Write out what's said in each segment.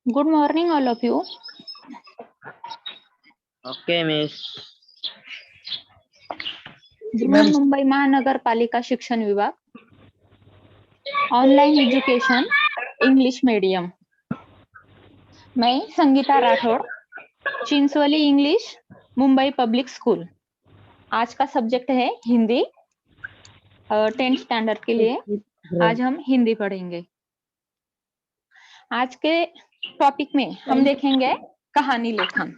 Good morning, all of you. Okay miss. Mumbai महानगर पालिका शिक्षण विभाग, ऑनलाइन एजुकेशन, इंग्लिश मीडियम। मैं Sangeeta Rathore, Chinchwali English, Mumbai public school. आज का सब्जेक्ट है हिंदी। 10th स्टैंडर्ड के लिए आज हम हिंदी पढ़ेंगे। आज के टॉपिक में हम देखेंगे कहानी लेखन।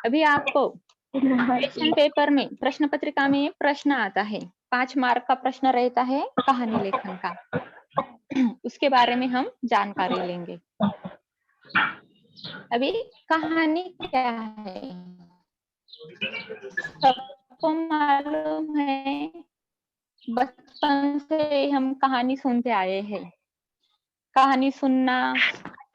अभी आपको क्वेश्चन पेपर में, प्रश्न पत्रिका में प्रश्न आता है, 5 मार्क का प्रश्न रहता है कहानी लेखन का। उसके बारे में हम जानकारी लेंगे। अभी कहानी क्या है? सबको मालूम है, बचपन से हम कहानी सुनते आए हैं। कहानी सुनना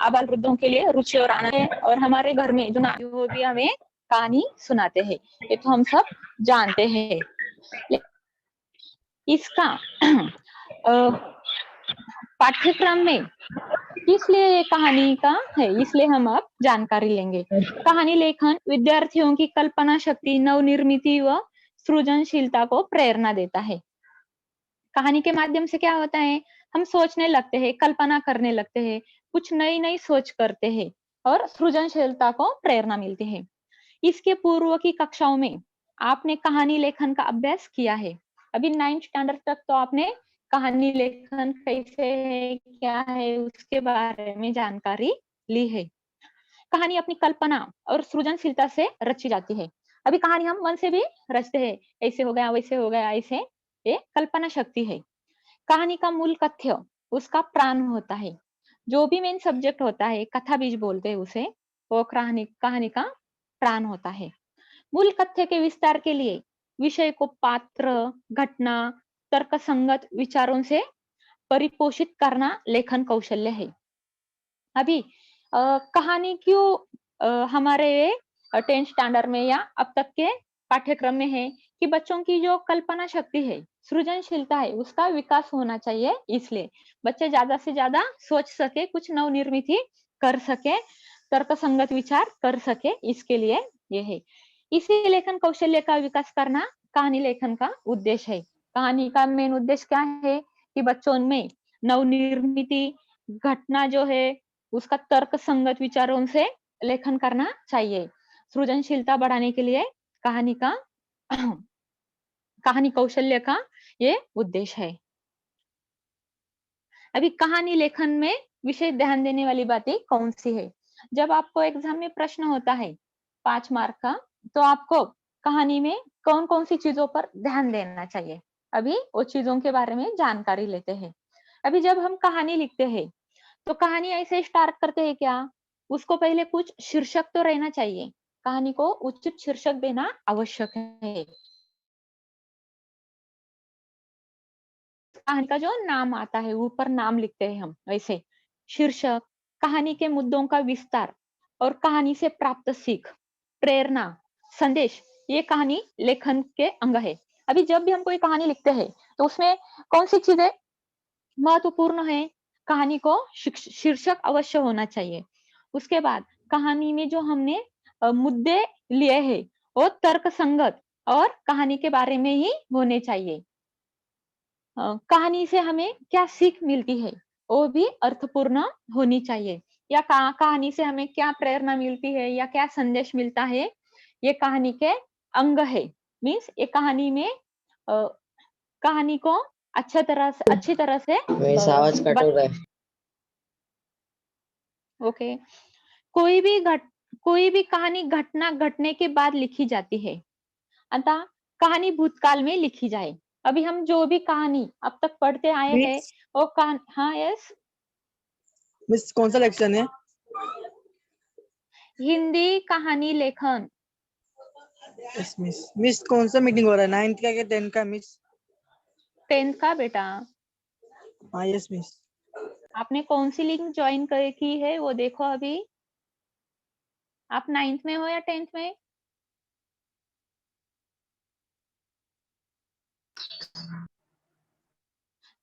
आबाल वृद्धों के लिए रुचि और आनंद है, और हमारे घर में जो भी हमें कहानी सुनाते हैं, ये तो हम सब जानते हैं। इसका पाठ्यक्रम में इसलिए ये कहानी का है, इसलिए हम अब जानकारी लेंगे। कहानी लेखन विद्यार्थियों की कल्पना शक्ति, नवनिर्मिति व सृजनशीलता को प्रेरणा देता है। कहानी के माध्यम से क्या होता है, हम सोचने लगते हैं, कल्पना करने लगते हैं, कुछ नई नई सोच करते हैं और सृजनशीलता को प्रेरणा मिलती है। इसके पूर्व की कक्षाओं में आपने कहानी लेखन का अभ्यास किया है। अभी 9th स्टैंडर्ड तक तो आपने कहानी लेखन कैसे है, क्या है, उसके बारे में जानकारी ली है। कहानी अपनी कल्पना और सृजनशीलता से रची जाती है। अभी कहानी हम मन से भी रचते हैं, ऐसे हो गया, वैसे हो गया, ऐसे। ये कल्पना शक्ति है। कहानी का मूल कथ्य उसका प्राण होता है। जो भी मेन सब्जेक्ट होता है, कथा बीज बोलते हैं उसे, वो कहानी का प्राण होता है। मूल कथ्य के विस्तार के लिए विषय को पात्र, घटना, तर्कसंगत विचारों से परिपोषित करना लेखन कौशल्य है। अभी कहानी क्यों हमारे 10th स्टैंडर्ड में या अब तक के पाठ्यक्रम में है कि बच्चों की जो कल्पना शक्ति है, सृजनशीलता है, उसका विकास होना चाहिए। इसलिए बच्चे ज्यादा से ज्यादा सोच सके, कुछ नवनिर्मित कर सके, तर्कसंगत विचार कर सके, इसके लिए ये है। इसी लेखन कौशल्य का विकास करना कहानी लेखन का उद्देश्य है। कहानी का मेन उद्देश्य क्या है कि बच्चों में नवनिर्मिति, घटना जो है उसका तर्क संगत विचारों से लेखन करना चाहिए। सृजनशीलता बढ़ाने के लिए कहानी का कहानी कौशल्य का ये उद्देश्य है। अभी कहानी लेखन में विशेष ध्यान देने वाली बातें कौन सी है? जब आपको एग्जाम में प्रश्न होता है 5 मार्क का, तो आपको कहानी में कौन कौन सी चीजों पर ध्यान देना चाहिए, अभी वो चीजों के बारे में जानकारी लेते हैं। अभी जब हम कहानी लिखते हैं तो कहानी ऐसे स्टार्ट करते हैं क्या, उसको पहले कुछ शीर्षक तो रहना चाहिए। कहानी को उचित शीर्षक देना आवश्यक है। कहानी का जो नाम आता है, ऊपर नाम लिखते हैं हम, वैसे शीर्षक, कहानी के मुद्दों का विस्तार और कहानी से प्राप्त सीख, प्रेरणा, संदेश, ये कहानी लेखन के अंग है। अभी जब भी हम कोई कहानी लिखते हैं तो उसमें कौन सी चीजें महत्वपूर्ण है? कहानी को शीर्षक अवश्य होना चाहिए। उसके बाद कहानी में जो हमने मुद्दे लिए हैं वो तर्क संगत और कहानी के बारे में ही होने चाहिए। कहानी से हमें क्या सीख मिलती है वो भी अर्थपूर्ण होनी चाहिए। या कहानी से हमें क्या प्रेरणा मिलती है या क्या संदेश मिलता है, ये कहानी के अंग है। मीन्स ये कहानी में कहानी को अच्छी तरह से आवाज कट हो रहा है। ओके। कोई भी कहानी घटना घटने के बाद लिखी जाती है। अतः कहानी भूतकाल में लिखी जाए। अभी हम जो भी कहानी अब तक पढ़ते आए हैं वो हाँ यस मिस, कौन सा लेक्चर है? हिंदी कहानी लेखन। Yes miss. मिस कौन सा मीटिंग हो रहा है, 9th का क्या 10th का मिस? 10th का बेटा। हाँ यस मिस। आपने कौन सी लिंक ज्वाइन की है वो देखो। अभी आप 9th में हो या 10th में?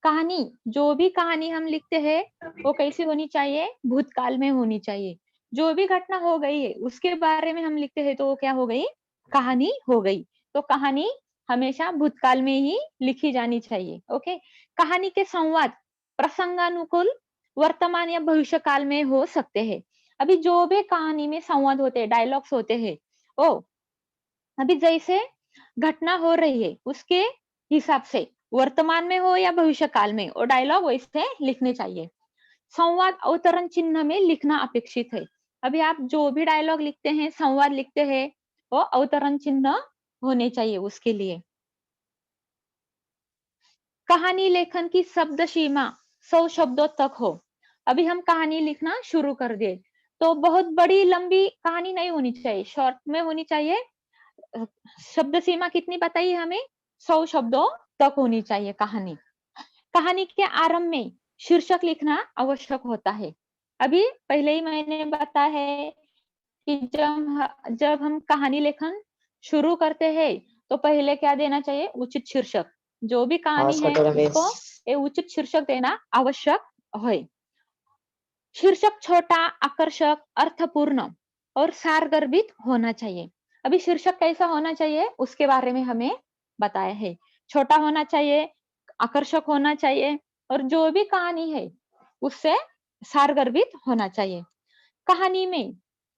कहानी, जो भी कहानी हम लिखते हैं वो कैसी होनी चाहिए, भूतकाल में होनी चाहिए। जो भी घटना हो गई है उसके बारे में हम लिखते हैं तो वो क्या हो गई, कहानी हो गई। तो कहानी हमेशा भूतकाल में ही लिखी जानी चाहिए। ओके, कहानी के संवाद प्रसंगानुकूल वर्तमान या भविष्य काल में हो सकते हैं। अभी जो भी कहानी में संवाद होते हैं, डायलॉग्स होते हैं, ओ अभी जैसे घटना हो रही है उसके हिसाब से वर्तमान में हो या भविष्य काल में वो डायलॉग वैसे लिखने चाहिए। संवाद अवतरण चिन्ह में लिखना अपेक्षित है। अभी आप जो भी डायलॉग लिखते हैं, संवाद लिखते हैं, वो अवतरण चिन्ह होने चाहिए उसके लिए। कहानी लेखन की शब्द सीमा 100 शब्दों तक हो। अभी हम कहानी लिखना शुरू कर दिए तो बहुत बड़ी लंबी कहानी नहीं होनी चाहिए, शॉर्ट में होनी चाहिए। अ, शब्द सीमा कितनी बताइए हमें, 100 शब्दों तक होनी चाहिए कहानी। कहानी के आरंभ में शीर्षक लिखना आवश्यक होता है। अभी पहले ही मैंने बताया है कि जब हम कहानी लेखन शुरू करते हैं तो पहले क्या देना चाहिए, उचित शीर्षक। जो भी कहानी आवाज है कट हो रहा है उसको मिस। ये उचित शीर्षक देना आवश्यक है। शीर्षक छोटा, आकर्षक, अर्थपूर्ण और सारगर्भित होना चाहिए। अभी शीर्षक कैसा होना चाहिए उसके बारे में हमें बताया है। छोटा होना चाहिए, आकर्षक होना चाहिए और जो भी कहानी है उससे सारगर्भित होना चाहिए। कहानी में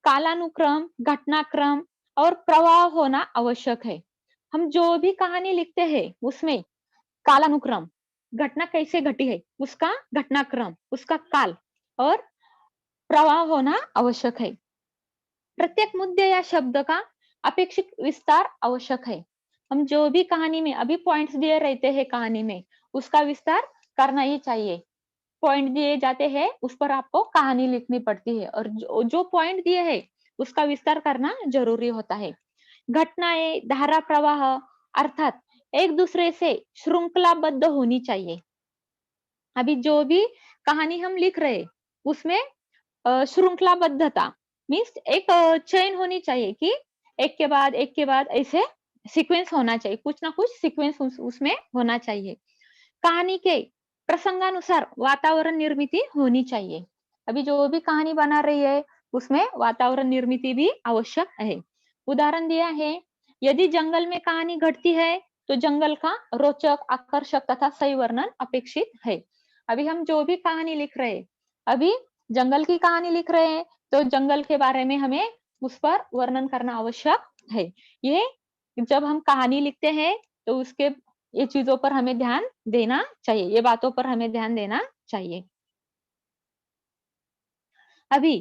कालानुक्रम, घटनाक्रम और प्रवाह होना आवश्यक है। हम जो भी कहानी लिखते हैं उसमें कालानुक्रम, घटना कैसे घटी है उसका घटनाक्रम, उसका काल और प्रवाह होना आवश्यक है। प्रत्येक मुद्दे या शब्द का अपेक्षित विस्तार आवश्यक है। हम जो भी कहानी में अभी पॉइंट्स दिए रहते हैं कहानी में उसका विस्तार करना ही चाहिए। पॉइंट दिए जाते हैं उस पर आपको कहानी लिखनी पड़ती है और जो पॉइंट दिए हैं उसका विस्तार करना जरूरी होता है। घटनाएं धारा प्रवाह अर्थात एक दूसरे से श्रृंखलाबद्ध होनी चाहिए। अभी जो भी कहानी हम लिख रहे हैं उसमें श्रृंखलाबद्धता मीन्स एक चेन होनी चाहिए कि एक के बाद ऐसे सीक्वेंस होना चाहिए, कुछ ना कुछ सीक्वेंस उसमें होना चाहिए। कहानी के प्रसंगानुसार वातावरण निर्मिति होनी चाहिए। अभी जो भी कहानी बना रही है उसमें वातावरण निर्मिति भी आवश्यक है। उदाहरण दिया है, यदि जंगल में कहानी घटती है तो जंगल का रोचक, आकर्षक तथा सही वर्णन अपेक्षित है। अभी हम जो भी कहानी लिख रहे हैं, अभी जंगल की कहानी लिख रहे हैं तो जंगल के बारे में हमें उस पर वर्णन करना आवश्यक है। ये जब हम कहानी लिखते हैं तो उसके ये चीजों पर हमें ध्यान देना चाहिए, ये बातों पर हमें ध्यान देना चाहिए। अभी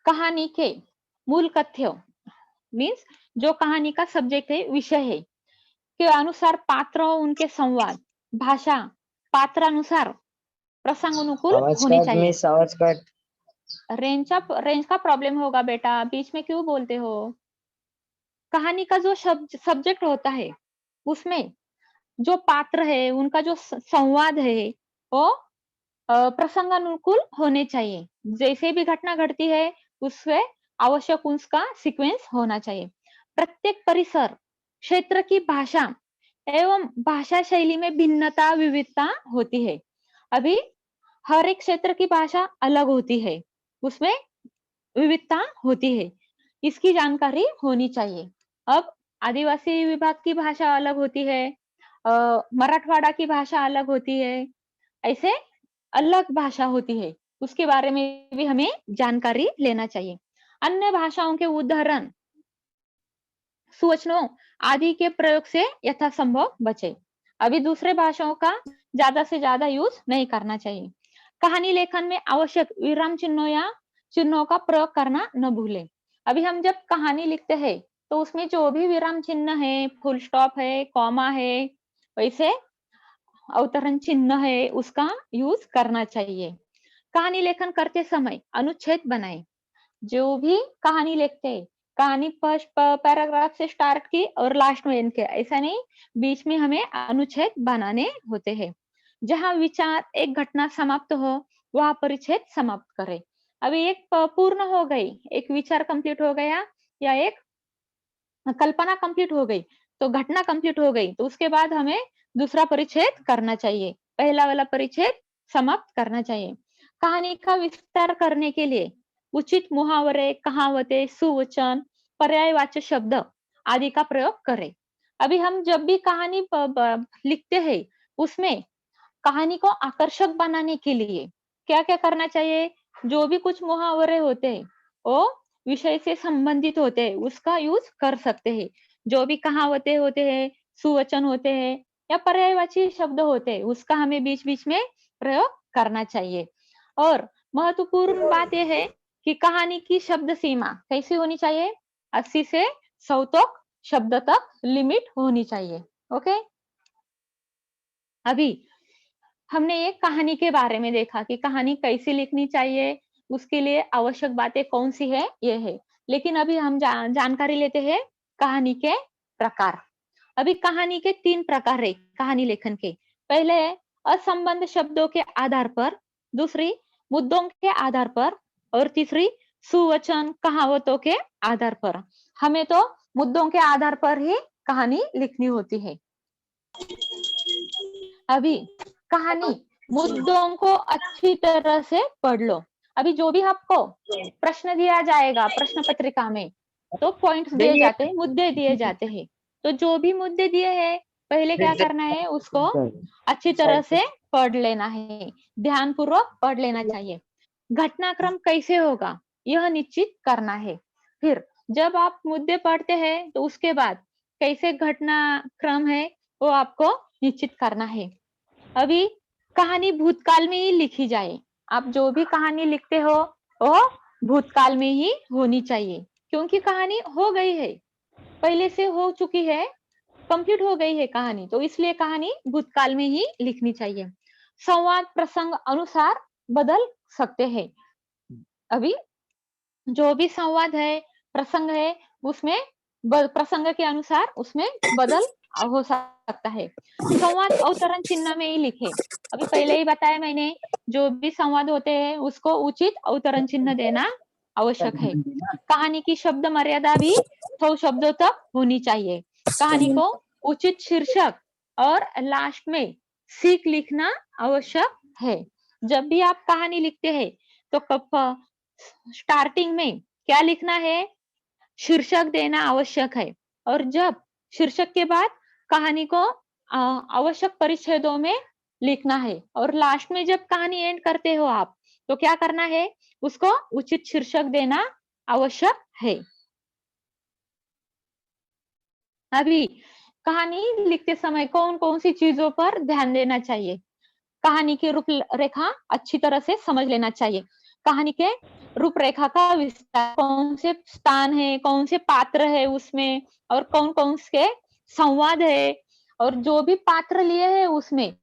कहानी के मूल कथ्य मीन्स जो कहानी का सब्जेक्ट है, विषय है, के अनुसार पात्र और उनके संवाद, भाषा पात्रानुसार प्रसंगानुकूल आवाज होनी कट चाहिए। मिस, आवाज कट। रेंज का प्रॉब्लम होगा बेटा, बीच में क्यों बोलते हो। कहानी का जो सब्जेक्ट होता है उसमें जो पात्र है उनका जो संवाद है वो प्रसंगानुकूल होने चाहिए। जैसे भी घटना घटती है उससे आवश्यक उसका सीक्वेंस होना चाहिए। प्रत्येक परिसर क्षेत्र की भाषा एवं भाषा शैली में भिन्नता विविधता होती है। अभी हर एक क्षेत्र की भाषा अलग होती है, उसमें विविधता होती है, इसकी जानकारी होनी चाहिए। अब आदिवासी विभाग की भाषा अलग होती है, मराठवाड़ा की भाषा अलग होती है, ऐसे अलग भाषा होती है, उसके बारे में भी हमें जानकारी लेना चाहिए। अन्य भाषाओं के उदाहरण, सूचनों आदि के प्रयोग से यथासंभव बचे। अभी दूसरे भाषाओं का ज्यादा से ज्यादा यूज नहीं करना चाहिए। कहानी लेखन में आवश्यक विराम चिन्हों या चिन्हों का प्रयोग करना न भूलें। अभी हम जब कहानी लिखते हैं तो उसमें जो भी विराम चिन्ह है, फुल स्टॉप है, कॉमा है, वैसे अवतरण चिन्ह है उसका यूज करना चाहिए। कहानी लेखन करते समय अनुच्छेद बनाएं। जो भी कहानी लिखते हैं, कहानी फर्स्ट पैराग्राफ से स्टार्ट की और लास्ट में एंड किया, ऐसा नहीं, बीच में हमें अनुच्छेद बनाने होते हैं। जहां विचार एक घटना समाप्त हो वहां परिच्छेद समाप्त करें। अभी एक पूर्ण हो गई, एक विचार कंप्लीट हो गया या एक कल्पना कंप्लीट हो गई तो घटना कंप्लीट हो गई तो उसके बाद हमें दूसरा परिच्छेद करना चाहिए। पहला वाला परिच्छेद समाप्त करना चाहिए। कहानी का विस्तार करने के लिए उचित मुहावरे, कहावतें, सुवचन, पर्यायवाची शब्द आदि का प्रयोग करें। अभी हम जब भी कहानी लिखते हैं, उसमें कहानी को आकर्षक बनाने के लिए क्या क्या करना चाहिए? जो भी कुछ मुहावरे होते हैं वो विषय से संबंधित होते हैं, उसका यूज कर सकते हैं। जो भी कहावतें होते हैं, सुवचन होते हैं या पर्यायवाची शब्द होते हैं, उसका हमें बीच बीच में प्रयोग करना चाहिए। और महत्वपूर्ण बात यह है कि कहानी की शब्द सीमा कैसी होनी चाहिए? 80 से 100 तक शब्द तक लिमिट होनी चाहिए। ओके, अभी हमने एक कहानी के बारे में देखा कि कहानी कैसे लिखनी चाहिए, उसके लिए आवश्यक बातें कौन सी है, ये है। लेकिन अभी हम जानकारी लेते हैं कहानी के प्रकार। अभी कहानी के 3 प्रकार है कहानी लेखन के। पहले है असंबद्ध शब्दों के आधार पर, दूसरी मुद्दों के आधार पर और तीसरी सुवचन कहावतों के आधार पर। हमें तो मुद्दों के आधार पर ही कहानी लिखनी होती है। अभी कहानी मुद्दों को अच्छी तरह से पढ़ लो। अभी जो भी आपको प्रश्न दिया जाएगा प्रश्न पत्रिका में, तो पॉइंट्स दिए जाते हैं, मुद्दे दिए जाते हैं। तो जो भी मुद्दे दिए हैं, पहले क्या करना है, उसको अच्छी तरह से पढ़ लेना है, ध्यानपूर्वक पढ़ लेना चाहिए। घटनाक्रम कैसे होगा यह निश्चित करना है। फिर जब आप मुद्दे पढ़ते हैं तो उसके बाद कैसे घटनाक्रम है वो आपको निश्चित करना है। अभी कहानी भूतकाल में ही लिखी जाए। आप जो भी कहानी लिखते हो वो भूतकाल में ही होनी चाहिए, क्योंकि कहानी हो गई है, पहले से हो चुकी है, कंप्लीट हो गई है कहानी, तो इसलिए कहानी भूतकाल में ही लिखनी चाहिए। संवाद प्रसंग अनुसार बदल सकते हैं। अभी जो भी संवाद है, प्रसंग है, उसमें प्रसंग के अनुसार उसमें बदल हो सकता है। संवाद अवतरण चिन्ह में ही लिखे। अभी पहले ही बताया मैंने, जो भी संवाद होते हैं उसको उचित अवतरण चिन्ह देना आवश्यक है। कहानी की शब्द मर्यादा भी 100 शब्दों तक होनी चाहिए। कहानी को उचित शीर्षक और लास्ट में सीख लिखना आवश्यक है। जब भी आप कहानी लिखते हैं तो स्टार्टिंग में क्या लिखना है, शीर्षक देना आवश्यक है। और जब शीर्षक के बाद कहानी को आवश्यक परिच्छेदों में लिखना है। और लास्ट में जब कहानी एंड करते हो आप, तो क्या करना है, उसको उचित शीर्षक देना आवश्यक है। अभी कहानी लिखते समय कौन कौन सी चीजों पर ध्यान देना चाहिए? कहानी की रूपरेखा अच्छी तरह से समझ लेना चाहिए। कहानी के रूपरेखा का विस्तार, कौन से स्थान है, कौन से पात्र है उसमें, और कौन कौन से संवाद है, और जो भी पात्र लिए हैं उसमें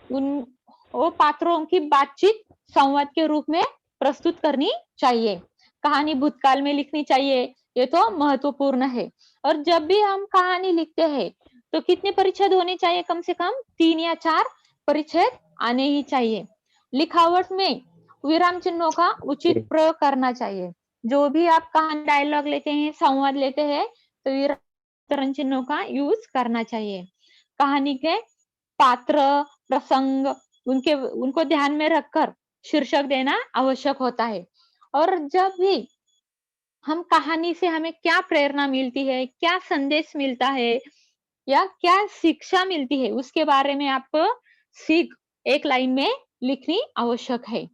उन वो पात्रों की बातचीत संवाद के रूप में प्रस्तुत करनी चाहिए। कहानी भूतकाल में लिखनी चाहिए, ये तो महत्वपूर्ण है। और जब भी हम कहानी लिखते हैं तो कितने परिच्छेद होने चाहिए? कम से कम 3 या 4 परिच्छेद आने ही चाहिए। लिखावट में विराम चिन्हों का उचित प्रयोग करना चाहिए। जो भी आप कहानी डायलॉग लेते हैं, संवाद लेते हैं, तो विराम चिन्हों का यूज करना चाहिए। कहानी के पात्र, प्रसंग, उनको ध्यान में रखकर शीर्षक देना आवश्यक होता है। और जब भी हम कहानी से हमें क्या प्रेरणा मिलती है, क्या संदेश मिलता है या क्या शिक्षा मिलती है, उसके बारे में आपको सीख एक लाइन में लिखनी आवश्यक है।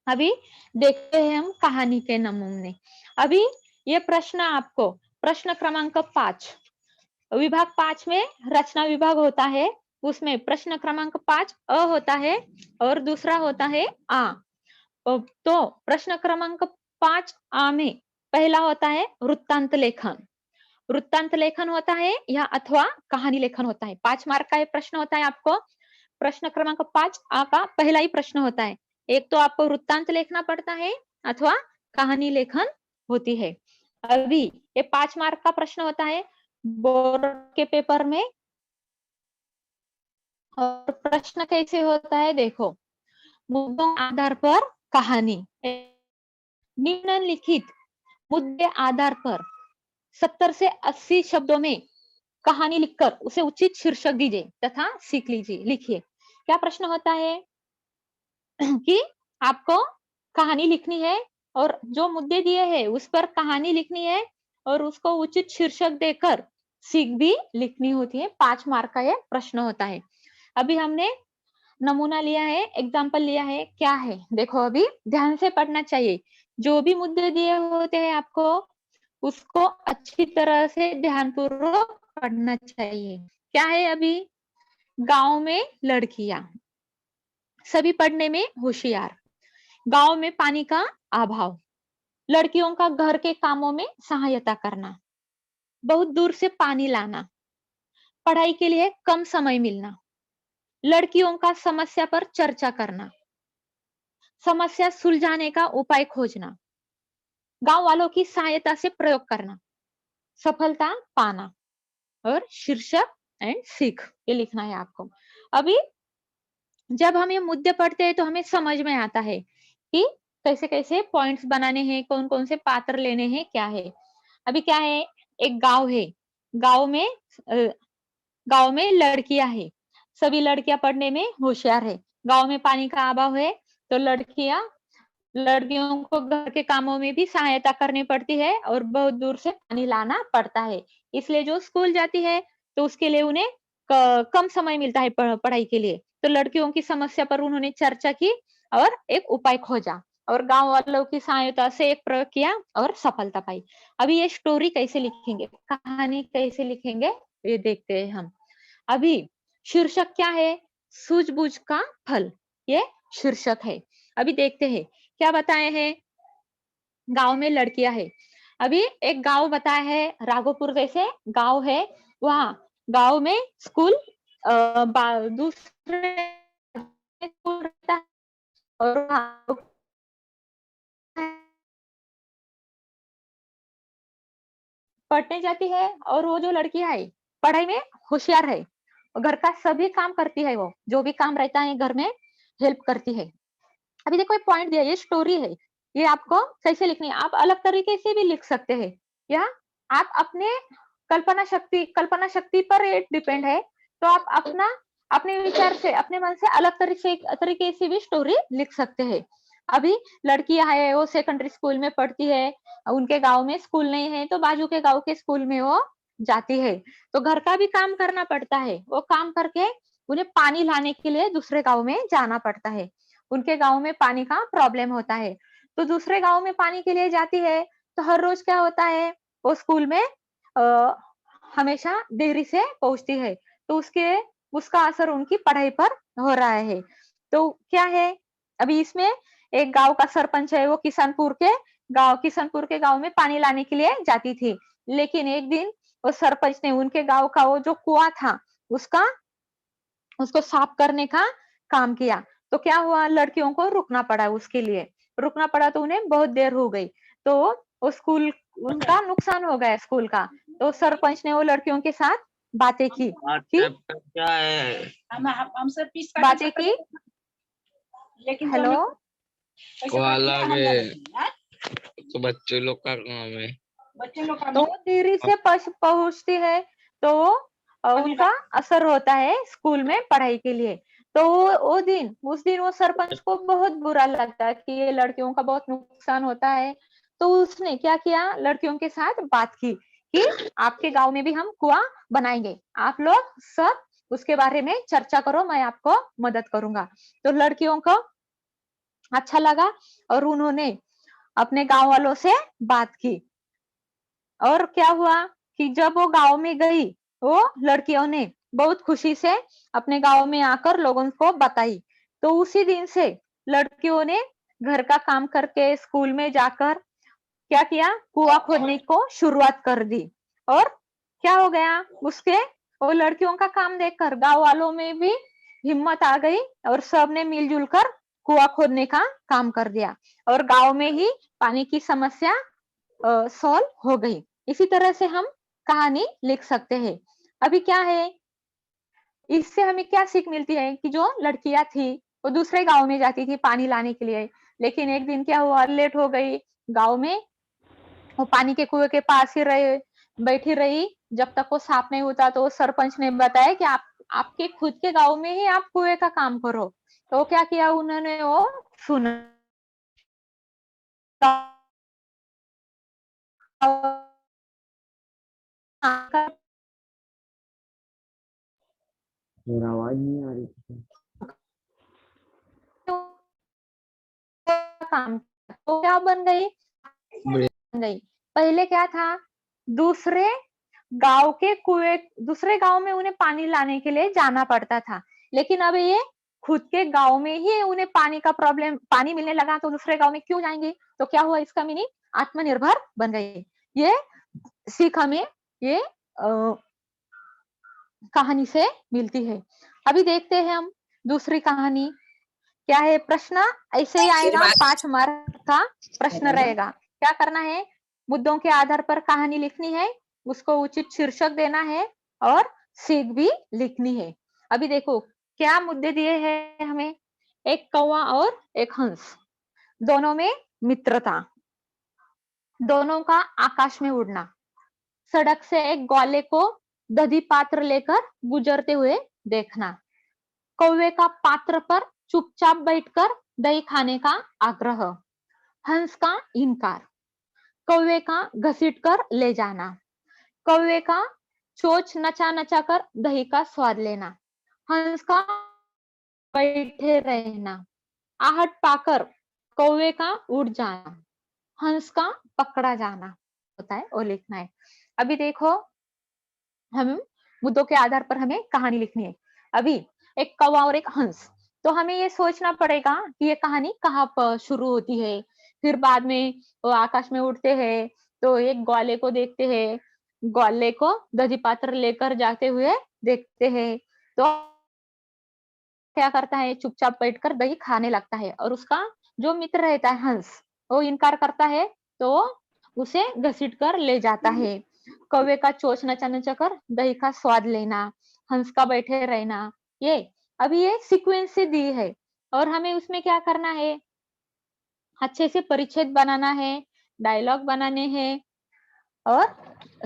अभी देखते हैं हम कहानी के नमूने। अभी ये प्रश्न आपको प्रश्न क्रमांक 5, विभाग 5 में रचना विभाग होता है, उसमें प्रश्न क्रमांक 5 अ होता है और दूसरा होता है आ। तो प्रश्न क्रमांक 5 आ में पहला होता है वृत्तांत लेखन। वृत्तांत लेखन होता है या अथवा कहानी लेखन होता है। 5 मार्क का ये प्रश्न होता है आपको। प्रश्न क्रमांक 5 आ का पहला ही प्रश्न होता है। एक तो आपको वृत्तांत लिखना पड़ता है अथवा कहानी लेखन होती है। अभी ये 5 मार्क का प्रश्न होता है बोर्ड के पेपर में। और प्रश्न कैसे होता है देखो, मुद्दों आधार पर कहानी। निम्नलिखित मुद्दे आधार पर 70 से 80 शब्दों में कहानी लिखकर उसे उचित शीर्षक दीजिए तथा सीख लीजिए, लिखिए। क्या प्रश्न होता है कि आपको कहानी लिखनी है और जो मुद्दे दिए हैं उस पर कहानी लिखनी है और उसको उचित शीर्षक देकर सीख भी लिखनी होती है। 5 मार्क का ये प्रश्न होता है। अभी हमने नमूना लिया है, एग्जाम्पल लिया है, क्या है देखो, अभी ध्यान से पढ़ना चाहिए। जो भी मुद्दे दिए होते हैं आपको उसको अच्छी तरह से ध्यानपूर्वक पढ़ना चाहिए। क्या है अभी, गांव में लड़कियां, सभी पढ़ने में होशियार, गांव में पानी का अभाव, लड़कियों का घर के कामों में सहायता करना, बहुत दूर से पानी लाना, पढ़ाई के लिए कम समय मिलना, लड़कियों का समस्या पर चर्चा करना, समस्या सुलझाने का उपाय खोजना, गांव वालों की सहायता से प्रयोग करना, सफलता पाना और शीर्षक एंड सीख, ये लिखना है आपको। अभी जब हम ये मुद्दे पढ़ते हैं तो हमें समझ में आता है कि कैसे कैसे पॉइंट्स बनाने हैं, कौन कौन से पात्र लेने हैं, क्या है। अभी क्या है, एक गांव है, गांव में गांव में लड़कियां है, सभी लड़कियां पढ़ने में होशियार है, गांव में पानी का अभाव है तो लड़कियों को घर के कामों में भी सहायता करनी पड़ती है और बहुत दूर से पानी लाना पड़ता है, इसलिए जो स्कूल जाती है तो उसके लिए उन्हें कम समय मिलता है पढ़ाई के लिए। तो लड़कियों की समस्या पर उन्होंने चर्चा की और एक उपाय खोजा और गांव वालों की सहायता से एक प्रयोग किया और सफलता पाई। अभी ये स्टोरी कैसे लिखेंगे, कहानी कैसे लिखेंगे, ये देखते हैं हम। अभी शीर्षक क्या है, सूझबूझ का फल, ये शीर्षक है। अभी देखते हैं क्या बताए हैं, गांव में लड़कियां है। अभी एक गांव बताया है, राघोपुर जैसे गांव है, वहां गांव में स्कूल दूसरे स्कूल रहता है और वहाँ पढ़ने जाती है और वो जो लड़कियां है पढ़ाई में होशियार है, घर का सभी काम करती है, वो जो भी काम रहता है घर में हेल्प करती है। अभी देखो एक पॉइंट दिया, ये स्टोरी है, ये आपको कैसे लिखनी है, आप अलग तरीके से भी लिख सकते हैं या आप अपने कल्पना शक्ति पर ये डिपेंड है, तो आप अपने विचार से, अपने मन से अलग तरीके से भी स्टोरी लिख सकते हैं। अभी लड़कियां है, वो सेकेंडरी स्कूल में पढ़ती है, उनके गांव में स्कूल नहीं है तो बाजू के गांव के स्कूल में वो जाती है, तो घर का भी काम करना पड़ता है, वो काम करके उन्हें पानी लाने के लिए दूसरे गांव में जाना पड़ता है, उनके गांव में पानी का प्रॉब्लम होता है, तो दूसरे गांव में पानी के लिए जाती है, तो हर रोज क्या होता है, वो स्कूल में हमेशा देरी से पहुंचती है, तो उसका असर उनकी पढ़ाई पर हो रहा है। तो क्या है, अभी इसमें एक गांव का सरपंच है, वो किशनपुर के गांव में पानी लाने के लिए जाती थी, लेकिन एक दिन वो सरपंच ने उनके गांव का वो जो कुआं था उसको साफ करने का काम किया, तो क्या हुआ, लड़कियों को रुकना पड़ा, उसके लिए रुकना पड़ा तो उन्हें बहुत देर हो गई, तो वो स्कूल, उनका नुकसान हो गया स्कूल का, तो सरपंच ने वो लड़कियों के साथ बातें की क्या है? हम सर पीस बातें की, लेकिन हेलो तो अलग है, तो बच्चे लोग का काम है। बच्चे लोग का तो देरी से पहुंचती है तो उनका असर होता है स्कूल में पढ़ाई के लिए, तो उस दिन वो सरपंच को बहुत बुरा लगता कि ये लड़कियों का बहुत नुकसान होता है, तो उसने क्या किया, लड़कियों के साथ बात की कि आपके गांव में भी हम कुआं बनाएंगे, आप लोग सब उसके बारे में चर्चा करो, मैं आपको मदद करूंगा। तो लड़कियों को अच्छा लगा और उन्होंने अपने गांव वालों से बात की, और क्या हुआ कि जब वो गांव में गई, वो लड़कियों ने बहुत खुशी से अपने गांव में आकर लोगों को बताई, तो उसी दिन से लड़कियों ने घर का काम करके स्कूल में जाकर क्या किया, कुआं खोदने को शुरुआत कर दी, और क्या हो गया, वो लड़कियों का काम देखकर गांव वालों में भी हिम्मत आ गई और सबने मिलजुल कर कुआं खोदने का काम कर दिया और गांव में ही पानी की समस्या सॉल्व हो गई। इसी तरह से हम कहानी लिख सकते हैं। अभी क्या है, इससे हमें क्या सीख मिलती है कि जो लड़कियां थी वो दूसरे गांव में जाती थी पानी लाने के लिए, लेकिन एक दिन क्या हुआ, लेट हो गई, गांव में वो पानी के कुएं के पास ही बैठी रही जब तक वो साफ नहीं होता तो सरपंच ने बताया कि आपके खुद के गांव में ही आप कुएं का काम करो। तो क्या किया उन्होंने, वो सुना मेरा आवाज नहीं आ रही थी। काम तो क्या बन गई, बन गई। पहले क्या था, दूसरे दूसरे गांव में उन्हें पानी लाने के लिए जाना पड़ता था, लेकिन अब ये खुद के गांव में ही उन्हें पानी का प्रॉब्लम, पानी मिलने लगा तो दूसरे गांव में क्यों जाएंगे। तो क्या हुआ, इसका मीनिंग आत्मनिर्भर बन गए। ये सीख हमें ये कहानी से मिलती है। अभी देखते हैं हम दूसरी कहानी क्या है। प्रश्न ऐसे ही आएगा, 5 मार्क का प्रश्न रहेगा। क्या करना है, मुद्दों के आधार पर कहानी लिखनी है, उसको उचित शीर्षक देना है और सीख भी लिखनी है। अभी देखो क्या मुद्दे दिए हैं हमें। एक कौवा और एक हंस, दोनों में मित्रता, दोनों का आकाश में उड़ना, सड़क से एक ग्वाले को दधी पात्र लेकर गुजरते हुए देखना, कौवे का पात्र पर चुपचाप बैठकर दही खाने का आग्रह, हंस का इनकार, कौवे का घसीट कर ले जाना, कौवे का चोंच नचा नचा कर दही का स्वाद लेना, हंस का बैठे रहना, आहट पाकर कौवे का उड़ जाना, हंस का पकड़ा जाना होता है, वो लिखना है। अभी देखो हम मुद्दों के आधार पर हमें कहानी लिखनी है। अभी एक कौवा और एक हंस, तो हमें ये सोचना पड़ेगा कि ये कहानी कहाँ पर शुरू होती है। फिर बाद में वो आकाश में उड़ते हैं तो एक ग्वाले को देखते हैं, ग्वाले को दधी पात्र लेकर जाते हुए देखते हैं, तो क्या करता है, चुपचाप बैठकर दही खाने लगता है और उसका जो मित्र रहता है हंस, वो इनकार करता है तो उसे घसीट कर ले जाता है। कौवे का चोंच नचा नचा कर दही का स्वाद लेना, हंस का बैठे रहना, ये अभी ये सीक्वेंस से दी है और हमें उसमें क्या करना है, अच्छे से परिच्छेद बनाना है, डायलॉग बनाने हैं और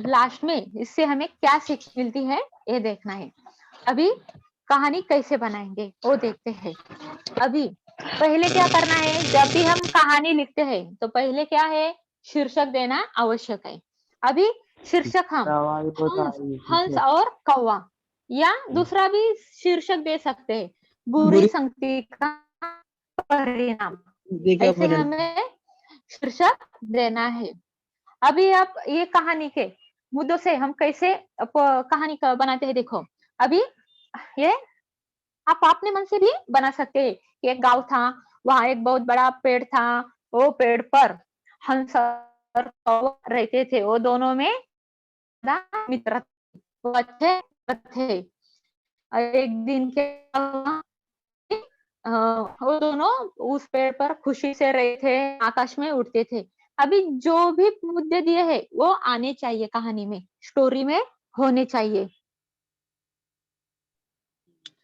लास्ट में इससे हमें क्या सीख मिलती है ये देखना है। अभी कहानी कैसे बनाएंगे वो देखते हैं। अभी पहले क्या करना है, जब भी हम कहानी लिखते हैं तो पहले क्या है, शीर्षक देना आवश्यक है। अभी शीर्षक हम आवाज बहुत आ हंस, रही है हंस पीछे। और कौवा, या दूसरा भी शीर्षक दे सकते हैं, बुरी संगति का परिणाम, देखा ऐसे हमें शीर्षक देना है। अभी आप ये कहानी के मुद्दों से हम कैसे कहानी बनाते हैं, देखो अभी ये आप अपने मन से भी बना सकते हैं कि एक गांव था, वहां एक बहुत बड़ा पेड़ था, वो पेड़ पर हंस और कौवा रहते थे, वो दोनों में मित्र थे, वो अच्छे थे। एक दिन क्या हुआ, वो दोनों उस पेड़ पर खुशी से रहे थे, आकाश में उड़ते थे। अभी जो भी मुद्दे दिए हैं वो आने चाहिए कहानी में, स्टोरी में होने चाहिए।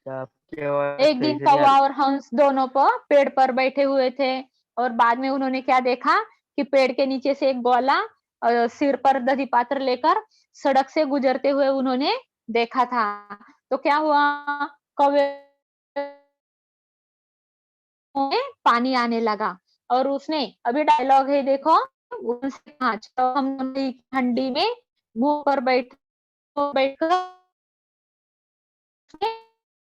आपकी आवाज एक सही दिन से नहीं आ कौवा रही। और हंस दोनों पर पेड़ पर बैठे हुए थे और बाद में उन्होंने क्या देखा कि पेड़ के नीचे से एक ग्वाला सिर पर दही पात्र लेकर सड़क से गुजरते हुए उन्होंने देखा था। तो क्या हुआ, कौवे में पानी आने लगा और उसने, अभी डायलॉग है देखो, उसने कहा चलो हम दोनों ठंडी में मुंह पर बैठकर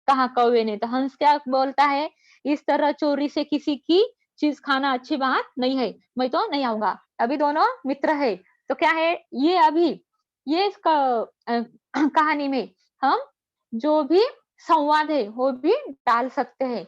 कहा कौवे ने। तो हंस क्या बोलता है, इस तरह चोरी से किसी की चीज खाना अच्छी बात नहीं है, मैं तो नहीं आऊंगा। अभी दोनों मित्र है तो क्या है, ये अभी ये इसका कहानी में हम जो भी संवाद है वो भी डाल सकते हैं,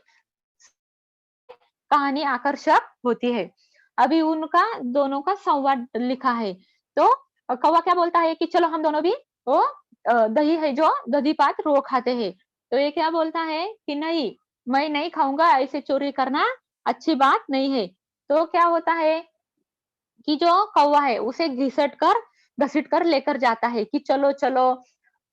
कहानी आकर्षक होती है। अभी उनका दोनों का संवाद लिखा है, तो कौवा क्या बोलता है कि चलो हम दोनों भी वो दही है जो दधी पात रो खाते हैं। तो ये क्या बोलता है कि नहीं, मैं नहीं खाऊंगा, ऐसे चोरी करना अच्छी बात नहीं है। तो क्या होता है कि जो कौवा है उसे घसीट कर लेकर जाता है कि चलो चलो।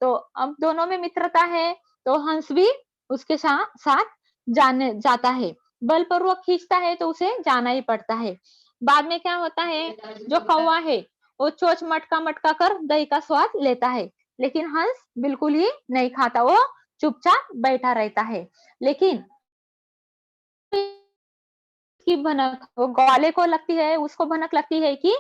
तो अब दोनों में मित्रता है तो हंस भी उसके साथ जाने जाता है, बलपूर्वक खींचता है तो उसे जाना ही पड़ता है। बाद में क्या होता है, जो कौवा है वो चोंच मटका मटका कर दही का स्वाद लेता है, लेकिन हंस बिल्कुल ही नहीं खाता, वो चुपचाप बैठा रहता है। लेकिन की भनक वो ग्वाले को लगती है, उसको भनक लगती है कि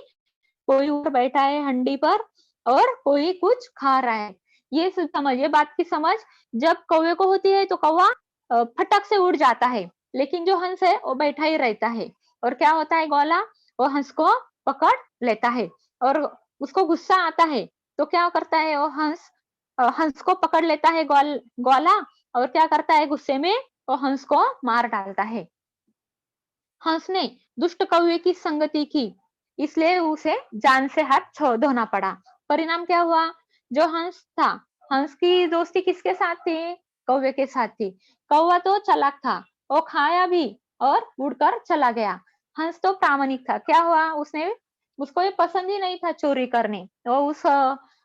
कोई ऊपर बैठा है हंडी पर और कोई कुछ खा रहा है। ये समझ, ये बात की समझ जब कौवे को होती है तो कौवा फटक से उड़ जाता है, लेकिन जो हंस है वो बैठा ही रहता है। और क्या होता है, ग्वाला वो हंस को पकड़ लेता है और उसको गुस्सा आता है, तो क्या करता है वो हंस, हंस को पकड़ लेता है ग्वाला, और क्या करता है गुस्से में वो हंस को मार डालता है। हंस ने दुष्ट कौवे की संगति की, इसलिए उसे जान से हाथ धोना पड़ा। परिणाम क्या हुआ, जो हंस था, हंस की दोस्ती किसके साथ थी, कौवे के साथ थी। कौवा तो चालाक था, वो खाया भी और उड़कर चला गया। हंस तो प्रामाणिक था, क्या हुआ, उसने, उसको ये पसंद ही नहीं था चोरी करने, वो उस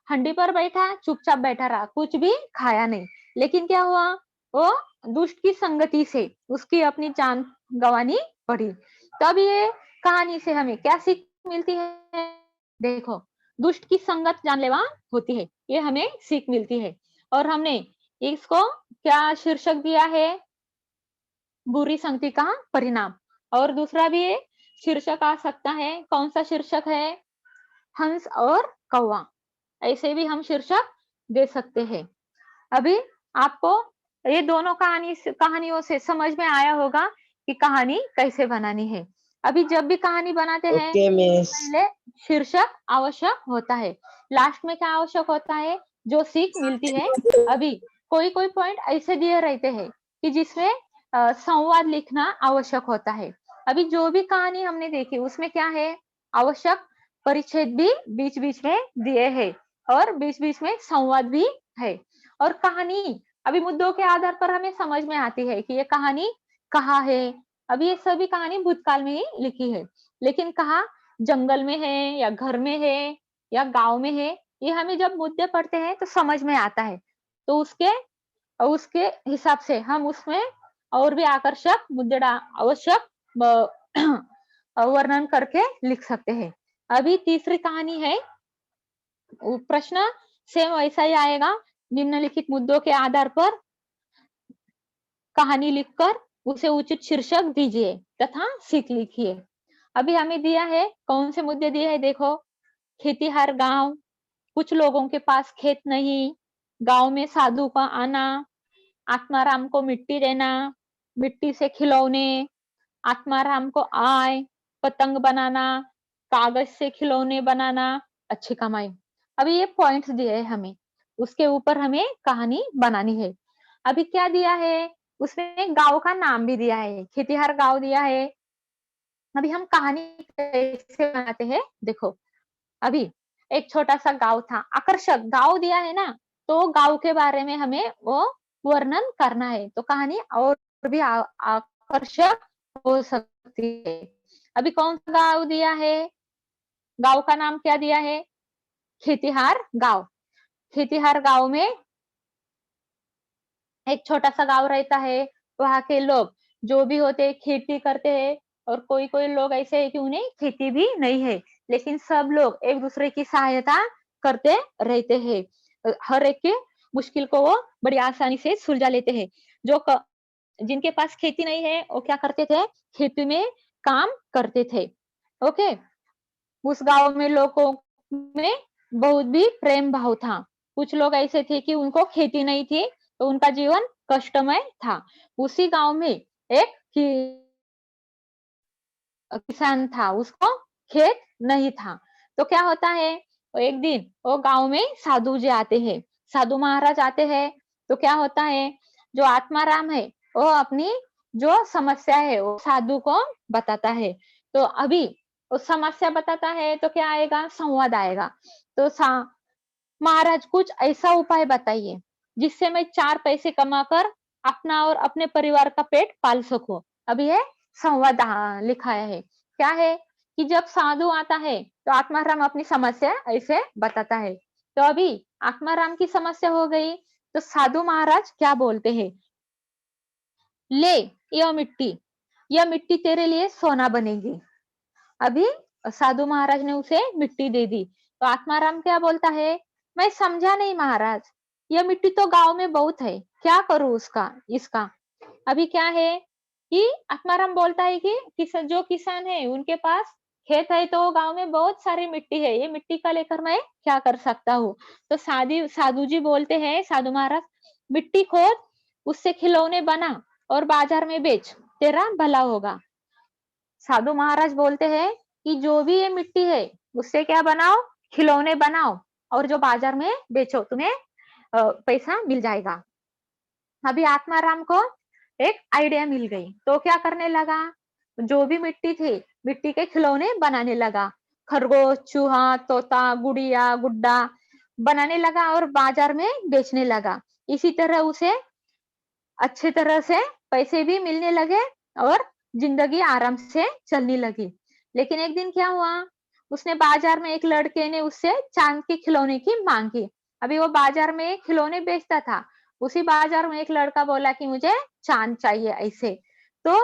हंडी पर बैठा, चुपचाप बैठा रहा, कुछ भी खाया नहीं। लेकिन क्या हुआ, वो दुष्ट की संगति से उसकी अपनी जान गंवानी पड़ी। तब ये कहानी से हमें क्या सीख मिलती है, देखो, दुष्ट की संगत जानलेवा होती है, ये हमें सीख मिलती है। और हमने इसको क्या शीर्षक दिया है, बुरी संगति का परिणाम। और दूसरा भी शीर्षक आ सकता है, कौन सा शीर्षक है, हंस और कौवा, ऐसे भी हम शीर्षक दे सकते हैं। अभी आपको ये दोनों कहानियों से समझ में आया होगा कि कहानी कैसे बनानी है। अभी जब भी कहानी बनाते हैं ओके मिस। पहले शीर्षक आवश्यक होता है, लास्ट में क्या आवश्यक होता है, जो सीख मिलती है। अभी कोई कोई पॉइंट ऐसे दिए रहते हैं कि जिसमें संवाद लिखना आवश्यक होता है। अभी जो भी कहानी हमने देखी उसमें क्या है, आवश्यक परिच्छेद भी बीच बीच में दिए हैं और बीच बीच में संवाद भी है। और कहानी अभी मुद्दों के आधार पर हमें समझ में आती है कि ये कहानी कहाँ है। अभी ये सभी कहानी भूतकाल में ही लिखी है, लेकिन कहाँ, जंगल में है या घर में है या गांव में है, ये हमें जब मुद्दे पढ़ते हैं तो समझ में आता है। तो उसके उसके हिसाब से हम उसमें और भी आकर्षक मुद्दे आवश्यक वर्णन करके लिख सकते हैं। अभी तीसरी कहानी है, प्रश्न सेम वैसा ही आएगा, निम्नलिखित मुद्दों के आधार पर कहानी लिखकर उसे उचित शीर्षक दीजिए तथा सीख लिखिए। अभी हमें दिया है, कौन से मुद्दे दिए हैं, देखो, खेतीहर गांव, कुछ लोगों के पास खेत नहीं, गांव में साधु का आना, आत्माराम को मिट्टी देना, मिट्टी से खिलौने, आत्माराम को आय, पतंग बनाना, कागज से खिलौने बनाना, अच्छी कमाई। अभी ये पॉइंट्स दिए हैं हमें, उसके ऊपर हमें कहानी बनानी है। अभी क्या दिया है, उसने गांव का नाम भी दिया है, खेतीहर गांव दिया है। अभी हम कहानी कैसे बनाते हैं, देखो, अभी एक छोटा सा गांव था, आकर्षक गांव दिया है ना, तो गांव के बारे में हमें वो वर्णन करना है, तो कहानी और भी आकर्षक हो सकती है। अभी कौन सा गांव दिया है, गांव का नाम क्या दिया है, खेतीहार गांव। खेतीहार गांव में एक छोटा सा गांव रहता है, वहां के लोग जो भी होते हैं खेती करते हैं, और कोई कोई लोग ऐसे है कि उन्हें खेती भी नहीं है, लेकिन सब लोग एक दूसरे की सहायता करते रहते हैं, हर एक की मुश्किल को वो बड़ी आसानी से सुलझा लेते हैं। जिनके पास खेती नहीं है वो क्या करते थे, खेती में काम करते थे। ओके, उस गांव में लोगों में बहुत भी प्रेम भाव था। कुछ लोग ऐसे थे कि उनको खेती नहीं थी, तो उनका जीवन कष्टमय था। उसी गांव में एक किसान था, उसको खेत नहीं था। तो क्या होता है, तो एक दिन वो गांव में साधु जी आते हैं, साधु महाराज आते हैं। तो क्या होता है, जो आत्माराम है वो अपनी जो समस्या है वो साधु को बताता है। तो अभी वो समस्या बताता है तो क्या आएगा, संवाद आएगा। तो महाराज कुछ ऐसा उपाय बताइए जिससे मैं 4 पैसे कमाकर अपना और अपने परिवार का पेट पाल सकूं। अभी है संवाद लिखा है, क्या है कि जब साधु आता है तो आत्माराम अपनी समस्या ऐसे बताता है। तो अभी आत्माराम की समस्या हो गई, तो साधु महाराज क्या बोलते हैं, ले यह मिट्टी तेरे लिए सोना बनेगी। अभी साधु महाराज ने उसे मिट्टी दे दी, तो आत्माराम क्या बोलता है, मैं समझा नहीं महाराज, यह मिट्टी तो गांव में बहुत है, क्या करूं उसका इसका। अभी क्या है कि आत्माराम बोलता है कि जो किसान है उनके पास खेत है तो गांव में बहुत सारी मिट्टी है, ये मिट्टी का लेकर मैं क्या कर सकता हूँ। तो साधु जी बोलते हैं, साधु महाराज, मिट्टी खोद, उससे खिलौने बना और बाजार में बेच, तेरा भला होगा। साधु महाराज बोलते हैं कि जो भी ये मिट्टी है उससे क्या बनाओ, खिलौने बनाओ और जो बाजार में बेचो, तुम्हें पैसा मिल जाएगा। अभी आत्माराम को एक आइडिया मिल गई, तो क्या करने लगा, जो भी मिट्टी थी मिट्टी के खिलौने बनाने लगा, खरगोश, चूहा, तोता, गुड़िया, गुड्डा बनाने लगा और बाजार में बेचने लगा। इसी तरह उसे अच्छे तरह से पैसे भी मिलने लगे और जिंदगी आराम से चलने लगी। लेकिन एक दिन क्या हुआ, उसने बाजार में एक लड़के ने उससे चांद के खिलौने की मांग की। अभी वो बाजार में खिलौने बेचता था, उसी बाजार में एक लड़का बोला कि मुझे चांद चाहिए ऐसे। तो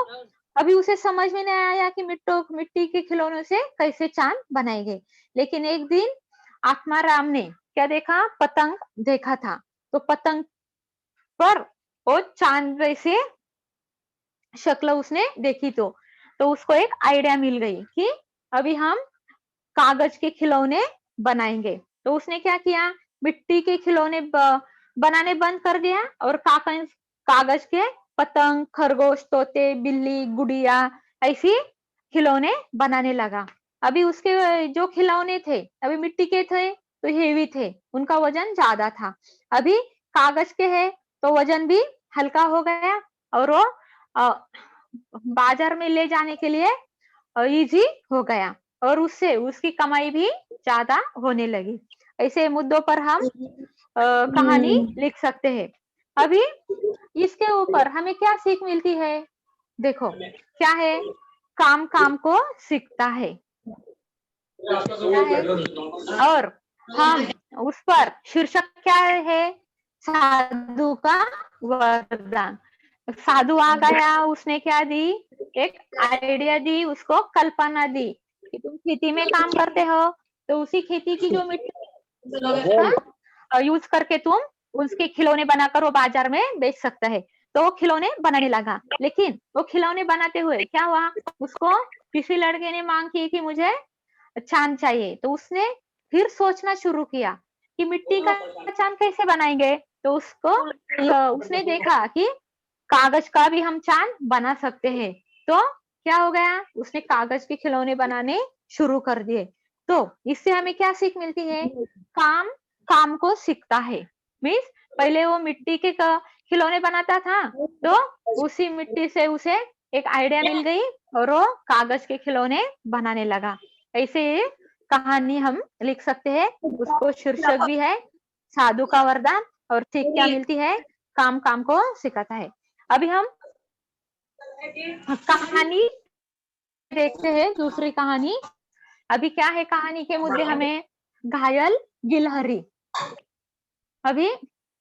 अभी उसे समझ में नहीं आया कि मिट्टी के खिलौनों से कैसे चांद बनाएंगे। लेकिन एक दिन आत्माराम ने क्या देखा, पतंग देखा था। तो पतंग पर वो चांद जैसे शक्ल उसने देखी, तो उसको एक आइडिया मिल गई कि अभी हम कागज के खिलौने बनाएंगे। तो उसने क्या किया, मिट्टी के खिलौने बनाने बंद कर दिया और कागज के पतंग, खरगोश, तोते, बिल्ली, गुड़िया ऐसी खिलौने बनाने लगा। अभी उसके जो खिलौने थे अभी मिट्टी के थे तो हेवी थे, उनका वजन ज्यादा था। अभी कागज के है तो वजन भी हल्का हो गया और वो बाजार में ले जाने के लिए इजी हो गया और उससे उसकी कमाई भी ज्यादा होने लगी। ऐसे मुद्दों पर हम कहानी लिख सकते हैं। अभी इसके ऊपर हमें क्या सीख मिलती है, देखो क्या है, काम काम को सीखता है, क्या है? और हम उस पर शीर्षक क्या है, साधु का वरदान। साधु आ गया, उसने क्या दी, एक आइडिया दी, उसको कल्पना दी कि तुम खेती में काम करते हो तो उसी खेती की जो मिट्टी यूज करके तुम उसके खिलौने बनाकर वो बाजार में बेच सकता है। तो वो खिलौने बनाने लगा। लेकिन वो खिलौने बनाते हुए क्या हुआ, उसको किसी लड़के ने मांग की कि मुझे चांद चाहिए। तो उसने फिर सोचना शुरू किया कि मिट्टी का चांद कैसे बनाएंगे। तो उसने देखा कि कागज का भी हम चांद बना सकते हैं। तो क्या हो गया, उसने कागज के खिलौने बनाने शुरू कर दिए। तो इससे हमें क्या सीख मिलती है, काम काम को सीखता है। मीन्स पहले वो मिट्टी के खिलौने बनाता था तो उसी मिट्टी से उसे एक आइडिया मिल गई और वो कागज के खिलौने बनाने लगा। ऐसे कहानी हम लिख सकते हैं। उसको शीर्षक भी है साधु का वरदान और सीख क्या मिलती है, काम काम को सिखाता है। अभी हम कहानी देखते हैं, दूसरी कहानी। अभी क्या है कहानी के मुद्दे, हमें घायल गिलहरी। अभी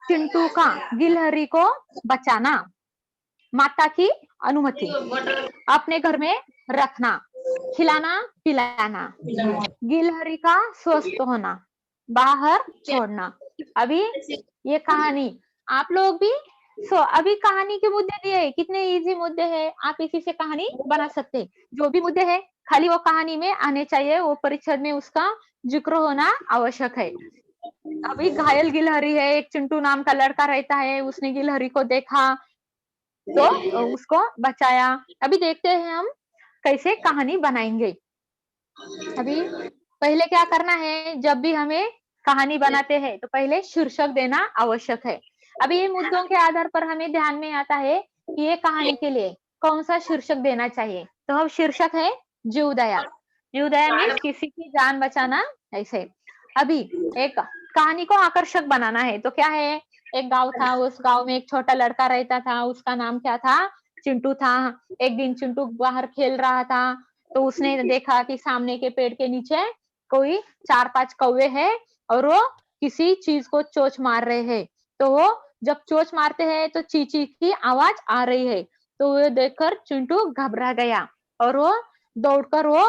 चिंटू का गिलहरी को बचाना, माता की अनुमति, अपने घर में रखना, खिलाना पिलाना, गिलहरी का स्वस्थ होना, बाहर छोड़ना। अभी ये कहानी आप लोग भी अभी कहानी के मुद्दे दिए, कितने इजी मुद्दे हैं, आप इसी से कहानी बना सकते हैं। जो भी मुद्दे है खाली वो कहानी में आने चाहिए, वो परीक्षा में उसका जिक्र होना आवश्यक है। अभी घायल गिलहरी है, एक चिंटू नाम का लड़का रहता है, उसने गिलहरी को देखा तो उसको बचाया। अभी देखते हैं हम कैसे कहानी बनाएंगे। अभी पहले क्या करना है, जब भी हमें कहानी बनाते हैं तो पहले शीर्षक देना आवश्यक है। अभी ये मुद्दों के आधार पर हमें ध्यान में आता है कि ये कहानी के लिए कौन सा शीर्षक देना चाहिए। तो हम शीर्षक है जीवदया। जीवदया मीन्स किसी की जान बचाना ऐसे। अभी एक कहानी को आकर्षक बनाना है तो क्या है, एक गांव था, उस गांव में एक छोटा लड़का रहता था, उसका नाम क्या था, चिंटू था। एक दिन चिंटू बाहर खेल रहा था तो उसने देखा कि सामने के पेड़ के नीचे कोई 4-5 कौवे हैं और वो किसी चीज को चोंच मार रहे हैं। तो वो जब चोंच मारते हैं तो चींची की आवाज आ रही है। तो वो देखकर चिंटू घबरा गया और वो दौड़कर वो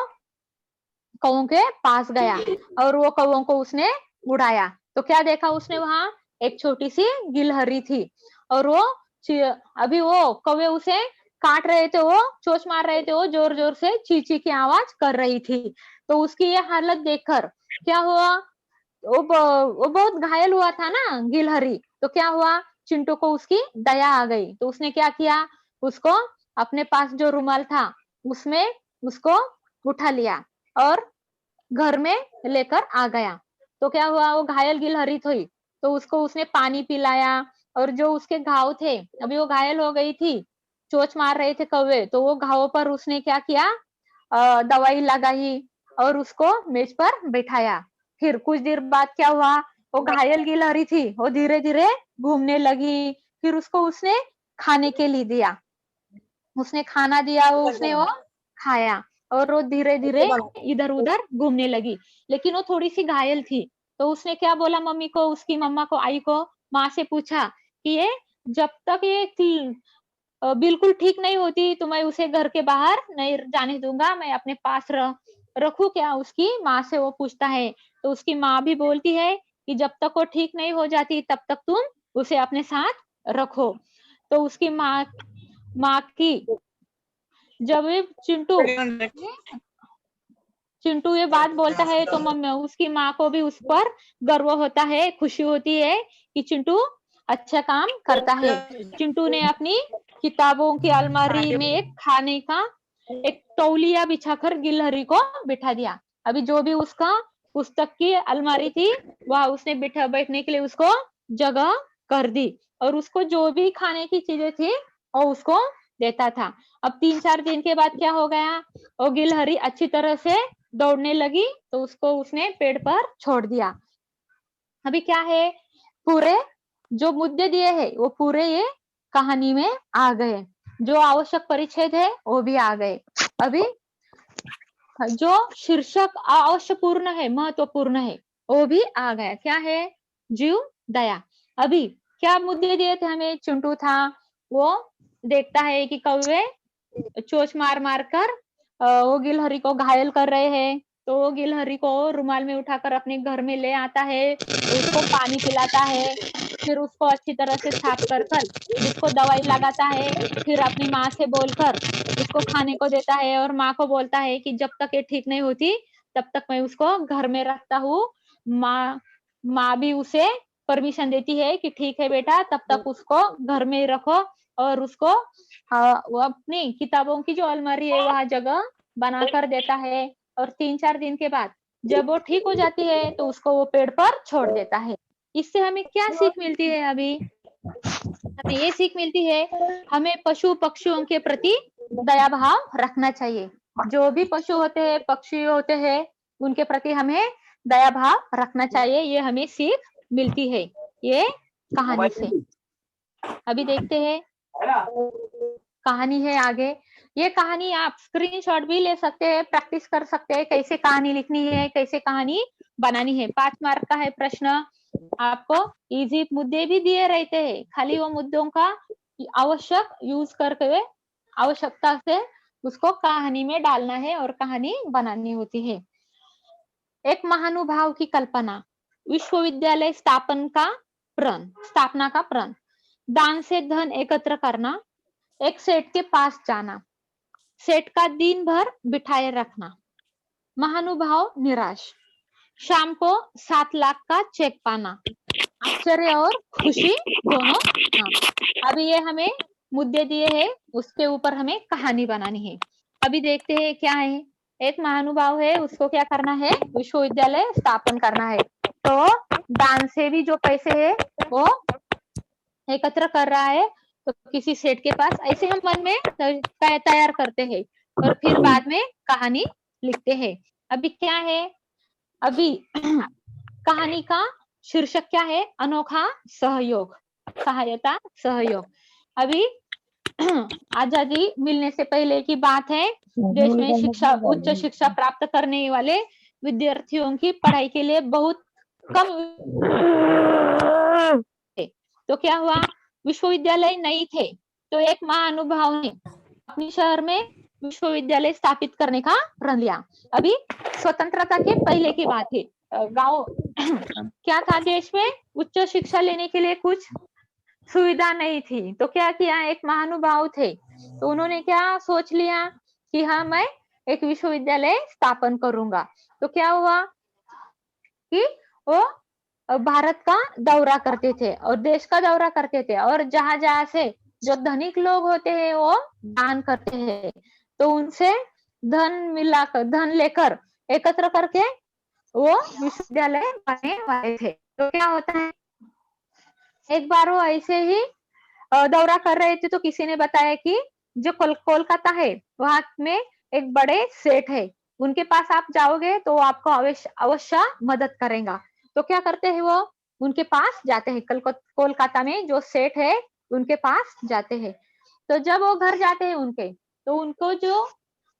कौवों के पास गया और वो कौवों को उसने उड़ाया। तो क्या देखा उसने वहां? एक छोटी सी गिलहरी थी और वो अभी वो कौवे उसे काट रहे थे, वो चोंच मार रहे थे, वो जोर जोर से चींची की आवाज कर रही थी। तो उसकी ये हालत देखकर क्या हुआ, वो बहुत घायल हुआ था ना गिलहरी, तो क्या हुआ, चिंटू को उसकी दया आ गई। तो उसने क्या किया, उसको अपने पास जो रुमाल था उसमें उसको उठा लिया और घर में लेकर आ गया। तो क्या हुआ, वो घायल गिलहरी थी तो उसको उसने पानी पिलाया और जो उसके घाव थे, अभी वो घायल हो गई थी, चोंच मार रहे थे कौवे, तो वो घावों पर उसने क्या किया, दवाई लगाई और उसको मेज पर बैठाया। फिर कुछ देर बाद क्या हुआ, वो घायल गिलहरी थी वो धीरे धीरे घूमने लगी। फिर उसको उसने खाने के लिए दिया, उसने खाना दिया, उसने वो खाया और वो धीरे धीरे इधर उधर घूमने लगी। लेकिन वो थोड़ी सी घायल थी, तो उसने क्या बोला मम्मी को, उसकी मम्मा को, आई को, माँ से पूछा कि ये जब तक ये बिल्कुल ठीक नहीं होती तो मैं उसे घर के बाहर नहीं जाने दूंगा, मैं अपने पास रखूं क्या? उसकी माँ से वो पूछता है। तो उसकी माँ भी बोलती है कि जब तक वो ठीक नहीं हो जाती तब तक तुम उसे अपने साथ रखो। तो उसकी माँ की जब ये चिंटू ये बात बोलता है तो मम्मी उसकी माँ को भी उस पर गर्व होता है, खुशी होती है कि चिंटू अच्छा काम करता है। चिंटू ने अपनी किताबों की अलमारी में एक खाने का एक तौलिया बिछाकर गिलहरी को बिठा दिया। अभी जो भी उसका पुस्तक की अलमारी थी वह उसने बैठने के लिए उसको जगह कर दी और उसको जो भी खाने की चीजें थी और उसको देता था। अब 3-4 दिन के बाद क्या हो गया, वो गिलहरी अच्छी तरह से दौड़ने लगी तो उसको उसने पेड़ पर छोड़ दिया। अभी क्या है, पूरे जो मुद्दे दिए हैं वो पूरे ये कहानी में आ गए, जो आवश्यक परिच्छेद है वो भी आ गए। अभी जो शीर्षक आवश्यकपूर्ण है, महत्वपूर्ण है, वो भी आ गया। क्या है, जीव दया। अभी क्या मुद्दे दिए थे हमें, चिंटू था वो देखता है कि कौवे चोंच मार मार कर वो गिलहरी को घायल कर रहे हैं, तो वो गिलहरी को रुमाल में उठाकर अपने घर में ले आता है, उसको पानी पिलाता है, फिर उसको अच्छी तरह से साफ कर उसको दवाई लगाता है, फिर अपनी माँ से बोलकर उसको खाने को देता है और माँ को बोलता है कि जब तक ये ठीक नहीं होती तब तक मैं उसको घर में रखता हूँ। माँ भी उसे परमिशन देती है कि ठीक है बेटा, तब तक उसको घर में रखो और उसको वो अपनी किताबों की जो अलमारी है वहां जगह बना कर देता है। और 3-4 दिन के बाद जब वो ठीक हो जाती है तो उसको वो पेड़ पर छोड़ देता है। इससे हमें क्या सीख मिलती है? अभी हमें ये सीख मिलती है, हमें पशु पक्षियों के प्रति दया भाव रखना चाहिए। जो भी पशु होते हैं, पक्षी होते हैं, उनके प्रति हमें दया भाव रखना चाहिए। ये हमें सीख मिलती है ये कहानी से। अभी देखते हैं कहानी है आगे। ये कहानी आप स्क्रीनशॉट भी ले सकते हैं, प्रैक्टिस कर सकते हैं कैसे कहानी लिखनी है, कैसे कहानी बनानी है। 5 मार्क का है प्रश्न। आपको इजी मुद्दे भी दिए रहते हैं, खाली वो मुद्दों का आवश्यक यूज करके आवश्यकता से उसको कहानी में डालना है और कहानी बनानी होती है। एक महानुभाव की कल्पना, विश्वविद्यालय स्थापना का प्रण, दान से धन एकत्र करना, एक सेठ के पास जाना, सेठ का दिन भर बिठाए रखना, महानुभाव निराश, शाम को 7 लाख का चेक पाना, आश्चर्य और खुशी दोनों। हाँ, अभी ये हमें मुद्दे दिए हैं, उसके ऊपर हमें कहानी बनानी है। अभी देखते हैं क्या है। एक महानुभाव है, उसको क्या करना है, विश्वविद्यालय स्थापन करना है। तो दान से भी जो पैसे है वो एकत्र कर रहा है, तो किसी सेठ के पास, ऐसे हम मन में तैयार करते हैं और फिर बाद में कहानी लिखते हैं। अभी क्या है, अभी कहानी का शीर्षक क्या है, अनोखा सहयोग, सहायता सहयोग। अभी आजादी मिलने से पहले की बात है, देश में उच्च शिक्षा प्राप्त करने वाले विद्यार्थियों की पढ़ाई के लिए बहुत कम। तो क्या हुआ, विश्वविद्यालय नहीं थे, तो एक महानुभाव ने अपने शहर में विश्वविद्यालय स्थापित करने का प्रण लिया। अभी स्वतंत्रता के पहले की बात है, गांव क्या था, देश में उच्च शिक्षा लेने के लिए कुछ सुविधा नहीं थी। तो क्या किया, एक महानुभाव थे, तो उन्होंने क्या सोच लिया कि हाँ मैं एक विश्वविद्यालय स्थापन करूंगा। तो क्या हुआ कि वो भारत का दौरा करते थे और देश का दौरा करते थे, और जहां जहां से जो धनिक लोग होते हैं वो दान करते हैं, तो उनसे धन लेकर एकत्र करके वो विश्वविद्यालय बनने वाले थे। तो क्या होता है, एक बार वो ऐसे ही दौरा कर रहे थे, तो किसी ने बताया कि जो कोलकाता है वहां में एक बड़े सेठ है, उनके पास आप जाओगे तो वो आपको अवश्य अवश्य मदद करेगा। तो क्या करते हैं, वो उनके पास जाते हैं, कोलकाता में जो सेठ है उनके पास जाते हैं। तो जब वो घर जाते हैं उनके, तो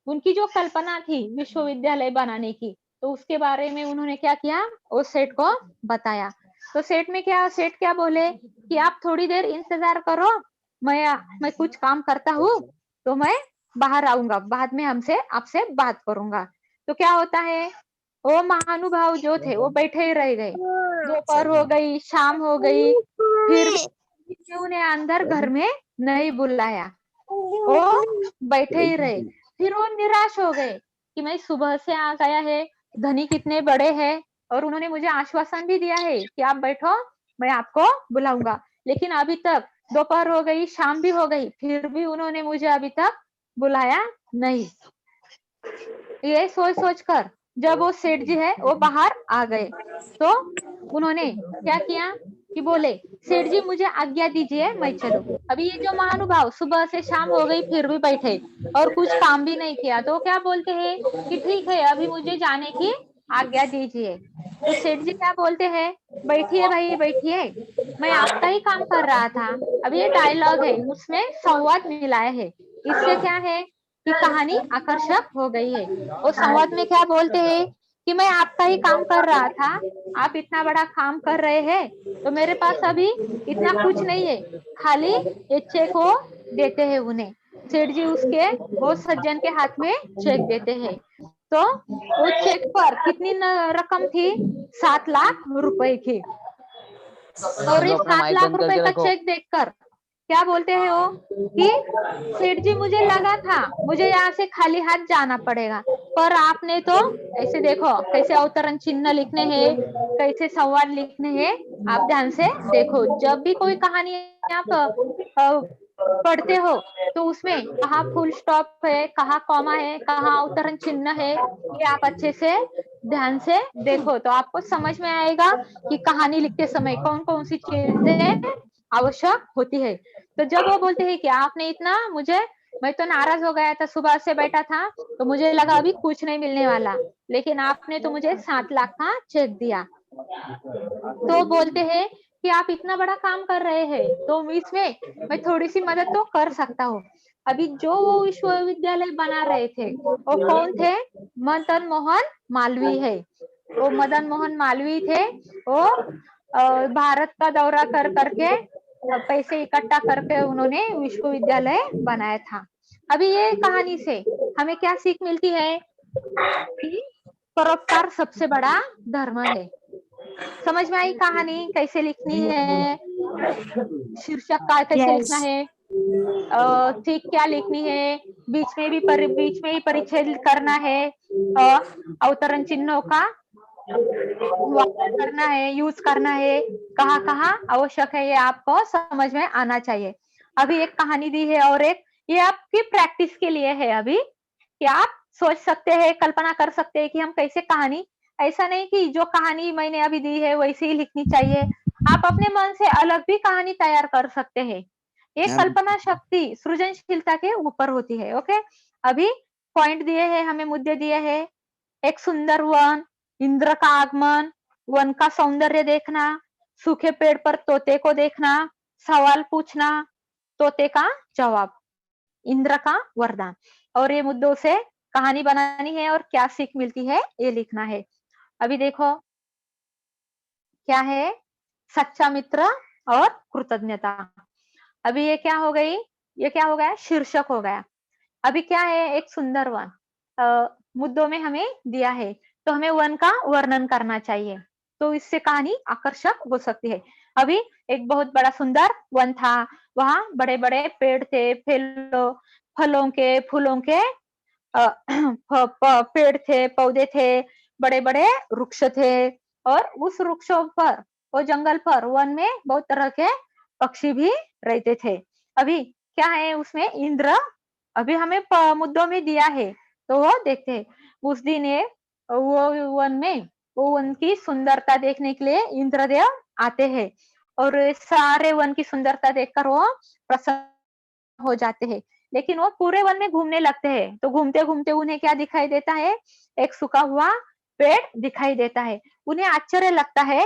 उनकी जो कल्पना थी विश्वविद्यालय बनाने की, तो उसके बारे में उन्होंने क्या किया, वो सेठ को बताया। तो सेठ क्या बोले कि आप थोड़ी देर इंतजार करो, मैं कुछ काम करता हूँ, तो मैं बाहर आऊंगा, बाद में आपसे बात करूंगा। तो क्या होता है, वो महानुभाव जो थे वो बैठे ही रह गए, दोपहर हो गई, शाम हो गई, फिर भी उन्हें अंदर घर में नहीं बुलाया, वो बैठे ही रहे। फिर वो निराश हो गए कि मैं सुबह से आ गया है, धनी कितने बड़े हैं, और उन्होंने मुझे आश्वासन भी दिया है कि आप बैठो, मैं आपको बुलाऊंगा, लेकिन अभी तक दोपहर हो गई, शाम भी हो गई, फिर भी उन्होंने मुझे अभी तक बुलाया नहीं। ये सोच सोच कर जब वो सेठ जी है वो बाहर आ गए, तो उन्होंने क्या किया कि बोले, सेठ जी मुझे आज्ञा दीजिए, मैं चलूं। अभी ये जो महानुभाव सुबह से शाम हो गई फिर भी बैठे और कुछ काम भी नहीं किया, तो क्या बोलते हैं कि ठीक है, अभी मुझे जाने की आज्ञा दीजिए। तो सेठ जी क्या बोलते हैं, बैठिए भाई बैठिए, मैं आपका ही काम कर रहा था। अभी ये डायलॉग है, उसमें संवाद मिलाया है, इससे क्या है कि कहानी आकर्षक हो गई है। और संवाद में क्या बोलते हैं कि मैं आपका ही काम कर रहा था, आप इतना बड़ा काम कर रहे हैं, तो मेरे पास अभी इतना कुछ नहीं है, खाली ये चेक वो देते हैं उन्हें। सेठ जी उसके वो सज्जन के हाथ में चेक देते हैं। तो वो चेक पर कितनी रकम थी, 7 लाख रुपए की। और इस अपना 7 माइक लाख बंद रुपए करके का रखो। चेक देखकर क्या बोलते हैं वो कि सेठ जी मुझे लगा था मुझे यहाँ से खाली हाथ जाना पड़ेगा, पर आपने तो ऐसे देखो कैसे अवतरण चिन्ह लिखने हैं, कैसे संवाद लिखने हैं, आप ध्यान से देखो। जब भी कोई कहानी आप पढ़ते हो तो उसमें कहाँ फुल स्टॉप है, कहाँ कॉमा है, कहाँ अवतरण चिन्ह है, ये आप अच्छे से ध्यान से देखो, तो आपको समझ में आएगा कि कहानी लिखते समय कौन कौन सी चीजें आवश्यक होती है। तो जब वो बोलते हैं कि आपने इतना मुझे, मैं तो नाराज हो गया था, सुबह से बैठा था, तो मुझे लगा अभी कुछ नहीं मिलने वाला, लेकिन आपने तो मुझे 7 लाख का चेक दिया। तो बोलते हैं कि आप इतना बड़ा काम कर रहे हैं, तो इसमें मैं थोड़ी सी मदद तो कर सकता हूँ। अभी जो वो विश्वविद्यालय बना रहे थे वो कौन थे, मदन मोहन मालवीय है। वो मदन मोहन मालवीय थे, वो भारत का दौरा कर करके पैसे इकट्ठा करके उन्होंने विश्वविद्यालय बनाया था। अभी ये कहानी से हमें क्या सीख मिलती है कि परोपकार सबसे बड़ा धर्म है। समझ में आई कहानी कैसे लिखनी है, शीर्षक का कैसे लिखना Yes. है, ठीक क्या लिखनी है, बीच में ही परिच्छेद करना है, अवतरण चिन्हों का करना है, यूज करना है, कहाँ कहाँ आवश्यक है, ये आपको समझ में आना चाहिए। अभी एक कहानी दी है और एक ये आपकी प्रैक्टिस के लिए है अभी, कि आप सोच सकते हैं, कल्पना कर सकते हैं कि हम कैसे कहानी, ऐसा नहीं कि जो कहानी मैंने अभी दी है वैसे ही लिखनी चाहिए, आप अपने मन से अलग भी कहानी तैयार कर सकते हैं। ये कल्पना शक्ति सृजनशीलता के ऊपर होती है। ओके, अभी पॉइंट दिए हैं हमें, मुद्दे दिए हैं, एक सुंदर वन, इंद्र का आगमन, वन का सौंदर्य देखना, सूखे पेड़ पर तोते को देखना, सवाल पूछना, तोते का जवाब, इंद्र का वरदान। और ये मुद्दों से कहानी बनानी है और क्या सीख मिलती है ये लिखना है। अभी देखो क्या है, सच्चा मित्र और कृतज्ञता। अभी ये क्या हो गई, ये क्या हो गया, शीर्षक हो गया। अभी क्या है, एक सुंदर वन मुद्दों में हमें दिया है तो हमें वन का वर्णन करना चाहिए, तो इससे कहानी आकर्षक हो सकती है। अभी एक बहुत बड़ा सुंदर वन था, वहां बड़े बड़े पेड़ थे, फलों के, फूलों के पेड़ थे, पौधे थे, बड़े बड़े वृक्ष थे, और उस वृक्षों पर, वो जंगल पर, वन में बहुत तरह के पक्षी भी रहते थे। अभी क्या है उसमें, इंद्र अभी हमें मुद्दों में दिया है, तो वो देखते हैं। उस दिन वो वन में, वो वन की सुंदरता देखने के लिए इंद्रदेव आते हैं, और सारे वन की सुंदरता देखकर वो प्रसन्न हो जाते हैं। लेकिन वो पूरे वन में घूमने लगते हैं, तो घूमते घूमते उन्हें क्या दिखाई देता है, एक सूखा हुआ पेड़ दिखाई देता है। उन्हें आश्चर्य लगता है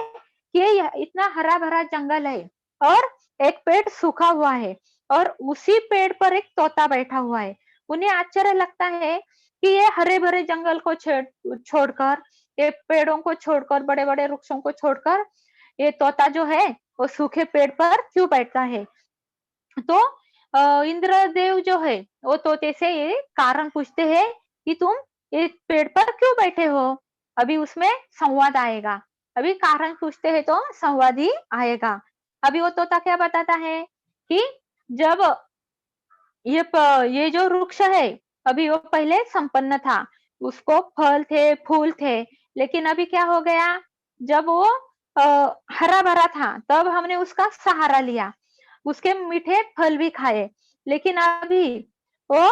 कि यह इतना हरा भरा जंगल है और एक पेड़ सूखा हुआ है, और उसी पेड़ पर एक तोता बैठा हुआ है। उन्हें आश्चर्य लगता है कि ये हरे भरे जंगल को छोड़कर, ये पेड़ों को छोड़कर, बड़े बड़े वृक्षों को छोड़कर, ये तोता जो है वो सूखे पेड़ पर क्यों बैठता है। तो इंद्रदेव जो है वो तोते से ये कारण पूछते हैं कि तुम इस पेड़ पर क्यों बैठे हो। अभी उसमें संवाद आएगा, अभी कारण पूछते हैं तो संवाद ही आएगा। अभी वो तोता क्या बताता है कि जब ये जो वृक्ष है, अभी वो पहले संपन्न था, उसको फल थे, फूल थे, लेकिन अभी क्या हो गया, जब वो हरा भरा था तब हमने उसका सहारा लिया, उसके मीठे फल भी खाए, लेकिन अभी वो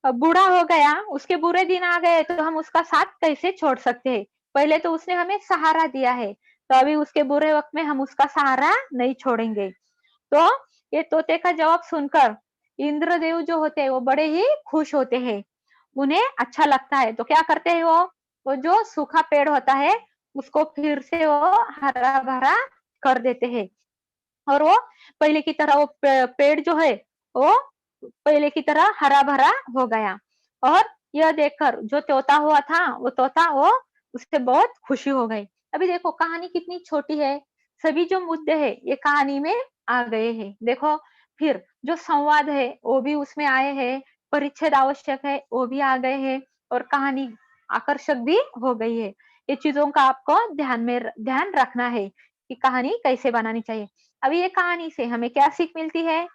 बूढ़ा हो गया, उसके बुरे दिन आ गए, तो हम उसका साथ कैसे छोड़ सकते हैं। पहले तो उसने हमें सहारा दिया है, तो अभी उसके बुरे वक्त में हम उसका सहारा नहीं छोड़ेंगे। तो ये तोते का जवाब सुनकर इंद्रदेव जो होते हैं वो बड़े ही खुश होते हैं, उन्हें अच्छा लगता है। तो क्या करते हैं वो जो सूखा पेड़ होता है उसको फिर से वो हरा भरा कर देते हैं, और वो पहले की तरह, वो पेड़ जो है वो पहले की तरह हरा भरा हो गया। और यह देखकर जो तोता हुआ था, वो तोता वो उससे बहुत खुशी हो गई। अभी देखो कहानी कितनी छोटी है, सभी जो मुद्दे है ये कहानी में आ गए हैं। देखो फिर जो संवाद है वो भी उसमें आए हैं, परिच्छेद आवश्यक है वो भी आ गए हैं, और कहानी आकर्षक भी हो गई है। ये चीजों का आपको ध्यान रखना है कि कहानी कैसे बनानी चाहिए। अभी ये कहानी से हमें क्या सीख मिलती है,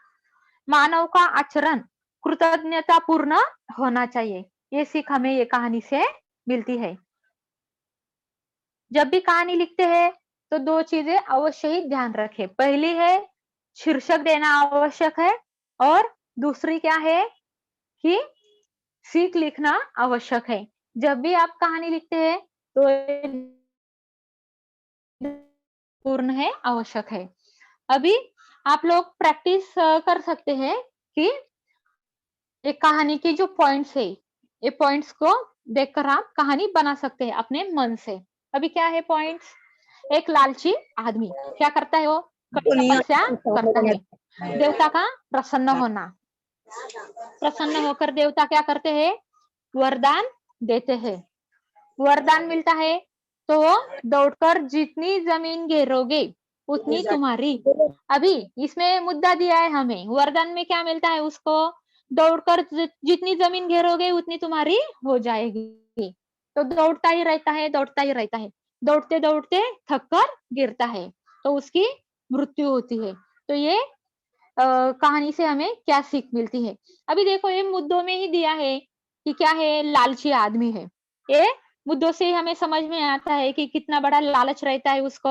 मानव का आचरण कृतज्ञता पूर्ण होना चाहिए, ये सीख हमें ये कहानी से मिलती है। जब भी कहानी लिखते हैं तो दो चीजें अवश्य ही ध्यान रखें, पहली है शीर्षक देना आवश्यक है, और दूसरी क्या है कि सीख लिखना आवश्यक है। जब भी आप कहानी लिखते हैं तो पूर्ण है, आवश्यक है। अभी आप लोग प्रैक्टिस कर सकते हैं कि एक कहानी के जो पॉइंट्स है, ये पॉइंट्स को देखकर आप कहानी बना सकते हैं अपने मन से। अभी क्या है पॉइंट्स, एक लालची आदमी क्या करता है, वो तपस्या करता है, देवता का प्रसन्न होना, प्रसन्न होकर देवता क्या करते हैं, वरदान देते हैं। वरदान मिलता है तो दौड़कर जितनी जमीन घेरोगे उतनी तुम्हारी। अभी इसमें मुद्दा दिया है हमें, वरदान में क्या मिलता है उसको, दौड़कर जितनी जमीन घेरोगे उतनी तुम्हारी हो जाएगी। तो दौड़ता ही रहता है, दौड़ता ही रहता है, दौड़ते दौड़ते थक कर गिरता है, तो उसकी मृत्यु होती है। तो ये कहानी से हमें क्या सीख मिलती है। अभी देखो ये मुद्दों में ही दिया है कि क्या है, लालची आदमी है। ये मुद्दों से हमें समझ में आता है कि कितना बड़ा लालच रहता है उसको,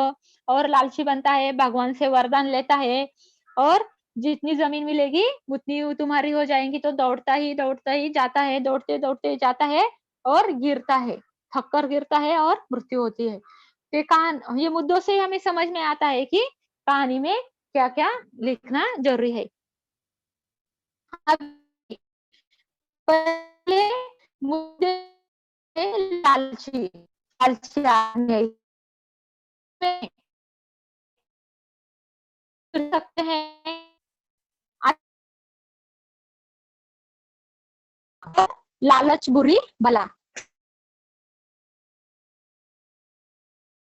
और लालची बनता है, भगवान से वरदान लेता है, और जितनी जमीन मिलेगी उतनी तुम्हारी हो जाएगी। तो दौड़ता ही जाता है, दौड़ते दौड़ते जाता है और गिरता है, थक कर गिरता है और मृत्यु होती है। तो ये मुद्दों से हमें समझ में आता है कि कहानी में क्या क्या लिखना जरूरी है। अब पहले मुद्दे लालची लालची आदमी है, इसमें कर सकते हैं लालच बुरी बला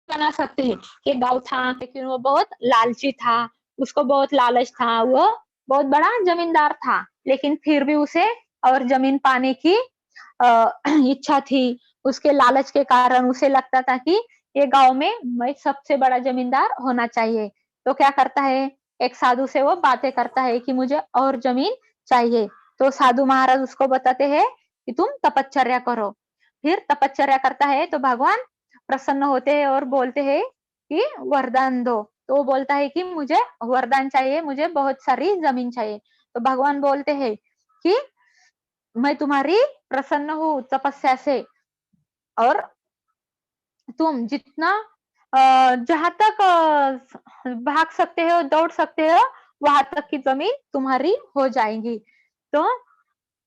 बना सकते हैं। कि गाँव था लेकिन वो बहुत लालची था, उसको बहुत लालच था, वो बहुत बड़ा जमींदार था, लेकिन फिर भी उसे और जमीन पाने की इच्छा थी, उसके लालच के कारण उसे लगता था कि ये गांव में मैं सबसे बड़ा जमींदार होना चाहिए। तो क्या करता है, एक साधु से वो बातें करता है कि मुझे और जमीन चाहिए। तो साधु महाराज उसको बताते हैं कि तुम तपश्चर्या करो। फिर तपश्चर्या करता है तो भगवान प्रसन्न होते हैं और बोलते हैं कि वरदान दो। तो वो बोलता है कि मुझे वरदान चाहिए, मुझे बहुत सारी जमीन चाहिए। तो भगवान बोलते हैं कि मैं तुम्हारी प्रसन्न हूँ तपस्या से, और तुम जितना जहां तक भाग सकते हो, दौड़ सकते हो, वहां तक की जमीन तुम्हारी हो जाएगी। तो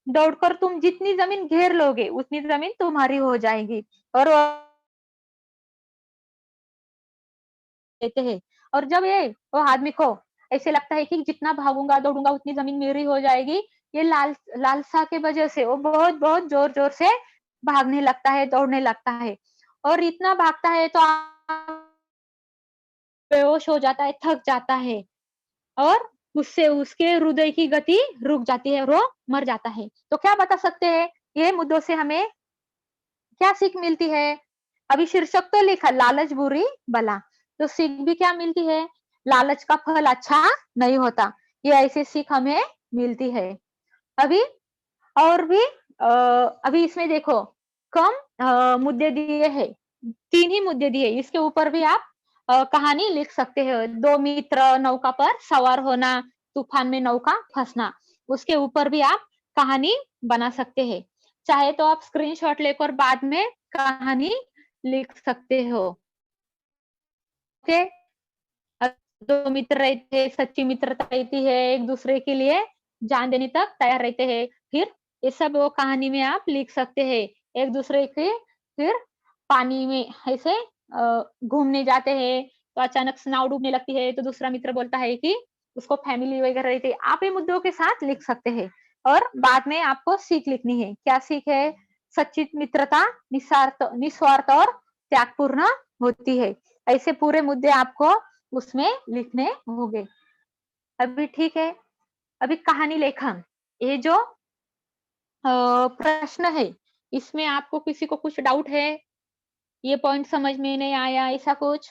दौड़कर तुम जितनी जमीन घेर लोगे उतनी जमीन तुम्हारी हो जाएगी। और वो देते हैं। और जब ये वो आदमी को ऐसे लगता है कि जितना भागूंगा दौड़ूंगा उतनी जमीन मेरी हो जाएगी, ये लालसा के वजह से वो बहुत बहुत जोर जोर से भागने लगता है, दौड़ने लगता है। और इतना भागता है तो बेहोश हो जाता है, थक जाता है, और उससे उसके हृदय की गति रुक जाती है और वो मर जाता है। तो क्या बता सकते हैं ये मुद्दों से हमें क्या सीख मिलती है? अभी शीर्षक तो लिखा लालच बुरी बला, तो सीख भी क्या मिलती है? लालच का फल अच्छा नहीं होता। ये ऐसी सीख हमें मिलती है। अभी और भी अभी इसमें देखो कम मुद्दे दिए हैं, 3 ही मुद्दे दिए, इसके ऊपर भी आप कहानी लिख सकते हो। 2 मित्र नौका पर सवार होना, तूफान में नौका फंसना, उसके ऊपर भी आप कहानी बना सकते हैं। चाहे तो आप स्क्रीनशॉट लेकर बाद में कहानी लिख सकते हो। ओके, 2 मित्र रहते हैं, सच्ची मित्रता रहती है, एक दूसरे के लिए जान देने तक तैयार रहते हैं। फिर ये सब वो कहानी में आप लिख सकते हैं। एक दूसरे के फिर पानी में ऐसे घूमने जाते हैं, तो अचानक से नाव डूबने लगती है, तो दूसरा मित्र बोलता है कि उसको फैमिली वगैरह रहती है। आप ये मुद्दों के साथ लिख सकते हैं। और बाद में आपको सीख लिखनी है। क्या सीख है? सच्ची मित्रता निस्वार्थ और त्यागपूर्ण होती है। ऐसे पूरे मुद्दे आपको उसमें लिखने होंगे। अभी ठीक है, अभी कहानी लेखन, ये जो प्रश्न है, इसमें आपको किसी को कुछ डाउट है? ये पॉइंट समझ में नहीं आया, ऐसा कुछ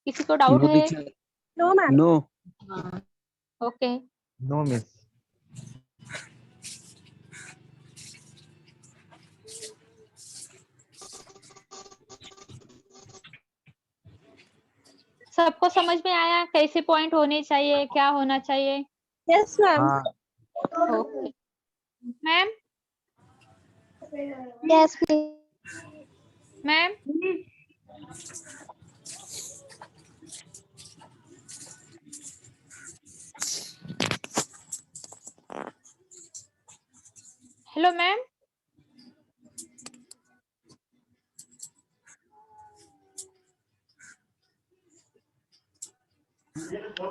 किसी को डाउट No है? teacher. No. Okay, No miss. सबको समझ में आया कैसे पॉइंट होने चाहिए, क्या होना चाहिए? Yes, ma'am. Okay ma'am, Yes, please. Ma'am hello ma'am,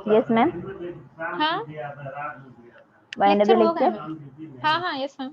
Yes, ma'am. हाँ Why लेक्चर another हो गया lecture? मैम? हाँ हाँ यस मैम।